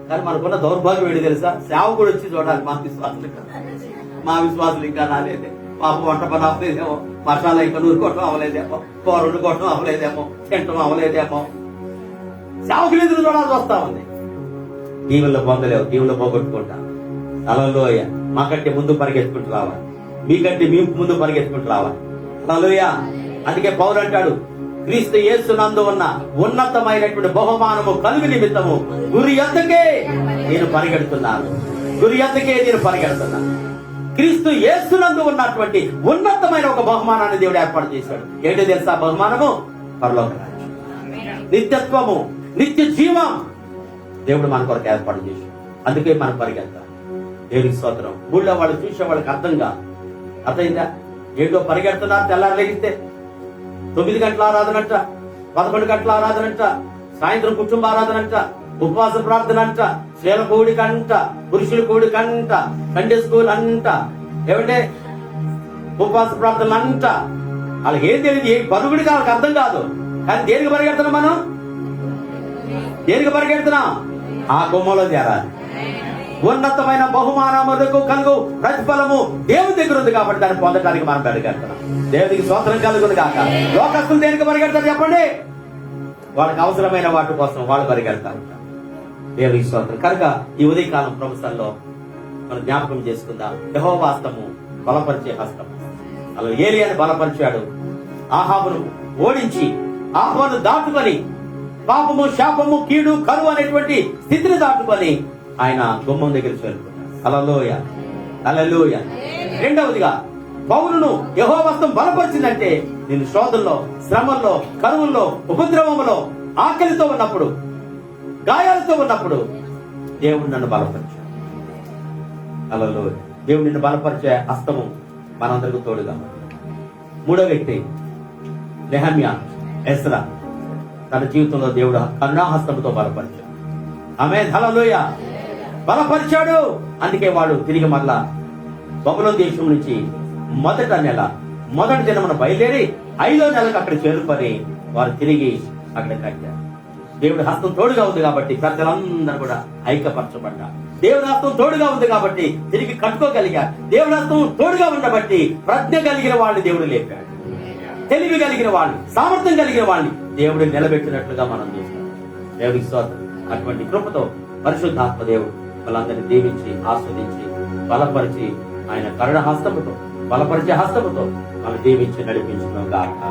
కానీ మనకున్న దౌర్భాగ్యం ఏంటి తెలుసా? సేవకుడు వచ్చి చూడాలి మా విశ్వాసులు మా విశ్వాసులు ఇంకా రాలేదే, పాప వంట పని అవ్వలేదేమో, మసాలా ఇంకా నూరుకోవటం అవ్వలేదేమో, కూర వండుకోవటం అవ్వలేదేమో, తింటం అవ్వలేదేమో. సేవకులు ఎదురు చూడాల్సి వస్తా ఉంది. దీవుల్లో పొందలేవు, దీవుల్లో పోగొట్టుకుంటాం. హల్లెలూయా. మాకంటే ముందు పరిగెత్తుకుంటూ రావాలి, మీకంటే మీ ముందు పరిగెత్తుకుంటూ రావాలి. హల్లెలూయా. అందుకే పౌలు అంటాడు, క్రీస్తు యేసునందు ఉన్న ఉన్నతమైనటువంటి బహుమానము కలుగు నిమిత్తము గురి యొద్దకే నేను పరిగెడుతున్నాను, గురి యొద్దకే నేను పరిగెడుతున్నాను. క్రీస్తు యేసునందు ఉన్నటువంటి ఉన్నతమైన ఒక బహుమానాన్ని దేవుడు ఏర్పాటు చేశాడు. ఏంటో తెలుసా? బహుమానము పరలోక రాజ్యం, నిత్యత్వము, నిత్య జీవం దేవుడు మన కొరకు ఏర్పాటు చేశాడు. అందుకే మనం పరిగెత్తాలి. దేవునికి స్తోత్రం. ఊళ్ళో వాళ్ళు చూసే వాళ్ళకి అర్థమైందా? ఏంటో పరిగెడుతున్నారు. తెల్లారు లెగిస్తే 9 గంటల ఆరాధనంట, 11 గంటల ఆరాధనంట, సాయంత్రం కుటుంబ ఆరాధనంట, ఉపవాస ప్రార్థన అంట, స్త్రీల కూడిక అంట, పురుషుల కూడిక అంట, సండే స్కూల్ అంట, ఏమంటే ఉపవాస ప్రార్థనలు అంట. వాళ్ళకి ఏం తెలియదు, ఏ పరుగుడికి వాళ్ళకి అర్థం కాదు. కానీ దేనికి పరిగెడుతున్నాం మనం? దేనికి పరిగెడుతున్నాం? ఆ గుమ్మలో చేరాలి. ఉన్నతమైన బహుమానములకు కలుగు ప్రతిఫలము దేవుని దగ్గర ఉంది కాబట్టి దాన్ని పొందడానికి మనం పరిగెడుతున్నాం. దేవునికి స్తోత్రం కలుగును గాక. లోకస్తులు దేనికి పరిగెడతారు చెప్పండి? వాళ్ళకి అవసరమైన వాటి కోసం వాళ్ళు పరిగెడతారు. దేవునికి స్తోత్రం. కనుక ఈ ఉదయకాలం ప్రభుత్వంలో మనం జ్ఞాపకం చేసుకుందాం. యెహోవా హస్తము బలపరిచే హస్తం. అలా ఏలియాను బలపరిచాడు. ఆహాబును ఓడించి ఆహాబును దాటుకొని పాపము, శాపము, కీడు, కరువు అనేటువంటి స్థితిని దాటుకొని ఆయన గుమ్మం దగ్గర చేరుకున్నాడు. హల్లెలూయా, హల్లెలూయా. రెండవదిగా పౌలును యెహోవా హస్తం బలపరిచిందంటే నేను శోధనలో, శ్రమల్లో, కరువుల్లో, ఉపద్రవములో, ఆకలితో ఉన్నప్పుడు, గాయాలతో ఉన్నప్పుడు దేవుడు నన్ను బలపరిచాడు. హల్లెలూయా. దేవుడు నిన్ను బలపరిచే హస్తము మనందరికీ తోడుగా. మూడో వ్యక్తి నెహమ్యా, ఎజ్రా. తన జీవితంలో దేవుడు కరుణాహస్తముతో బలపరిచాడు. ఆమేన్, హల్లెలూయా. బలపరిచాడు. అందుకే వాడు తిరిగి మళ్ళా బబులోను దేశం నుంచి మొదటి దినమున బయలుదేరి 5వ నెలకు అక్కడ చేరుకొని వారు తిరిగి అక్కడ కట్టారు. దేవుడి హస్తం తోడుగా ఉంది కాబట్టి ప్రజలందరూ కూడా ఐక్యపరచబడ్డారు. దేవుడి హస్తం తోడుగా ఉంది కాబట్టి తిరిగి కట్టుకోగలిగారు. దేవుడి హస్తం తోడుగా ఉండబట్టి ప్రజ్ఞ కలిగిన వాళ్ళని దేవుడు లేపాడు. తెలివి కలిగిన వాళ్ళు, సామర్థ్యం కలిగిన వాళ్ళని దేవుడు నిలబెట్టినట్లుగా మనం చూస్తాం. దేవుడికి స్తోత్రం. అటువంటి కృపతో పరిశుద్ధాత్మ దేవుడు వాళ్ళందరినీ దీవించి ఆస్వాదించి బలపరిచి ఆయన కరుణ హస్తముతో, బలపరిచే హస్తముతో మనం దీవించి నడిపించుకున్నాం గాక.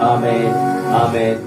ఆమేన్, ఆమేన్.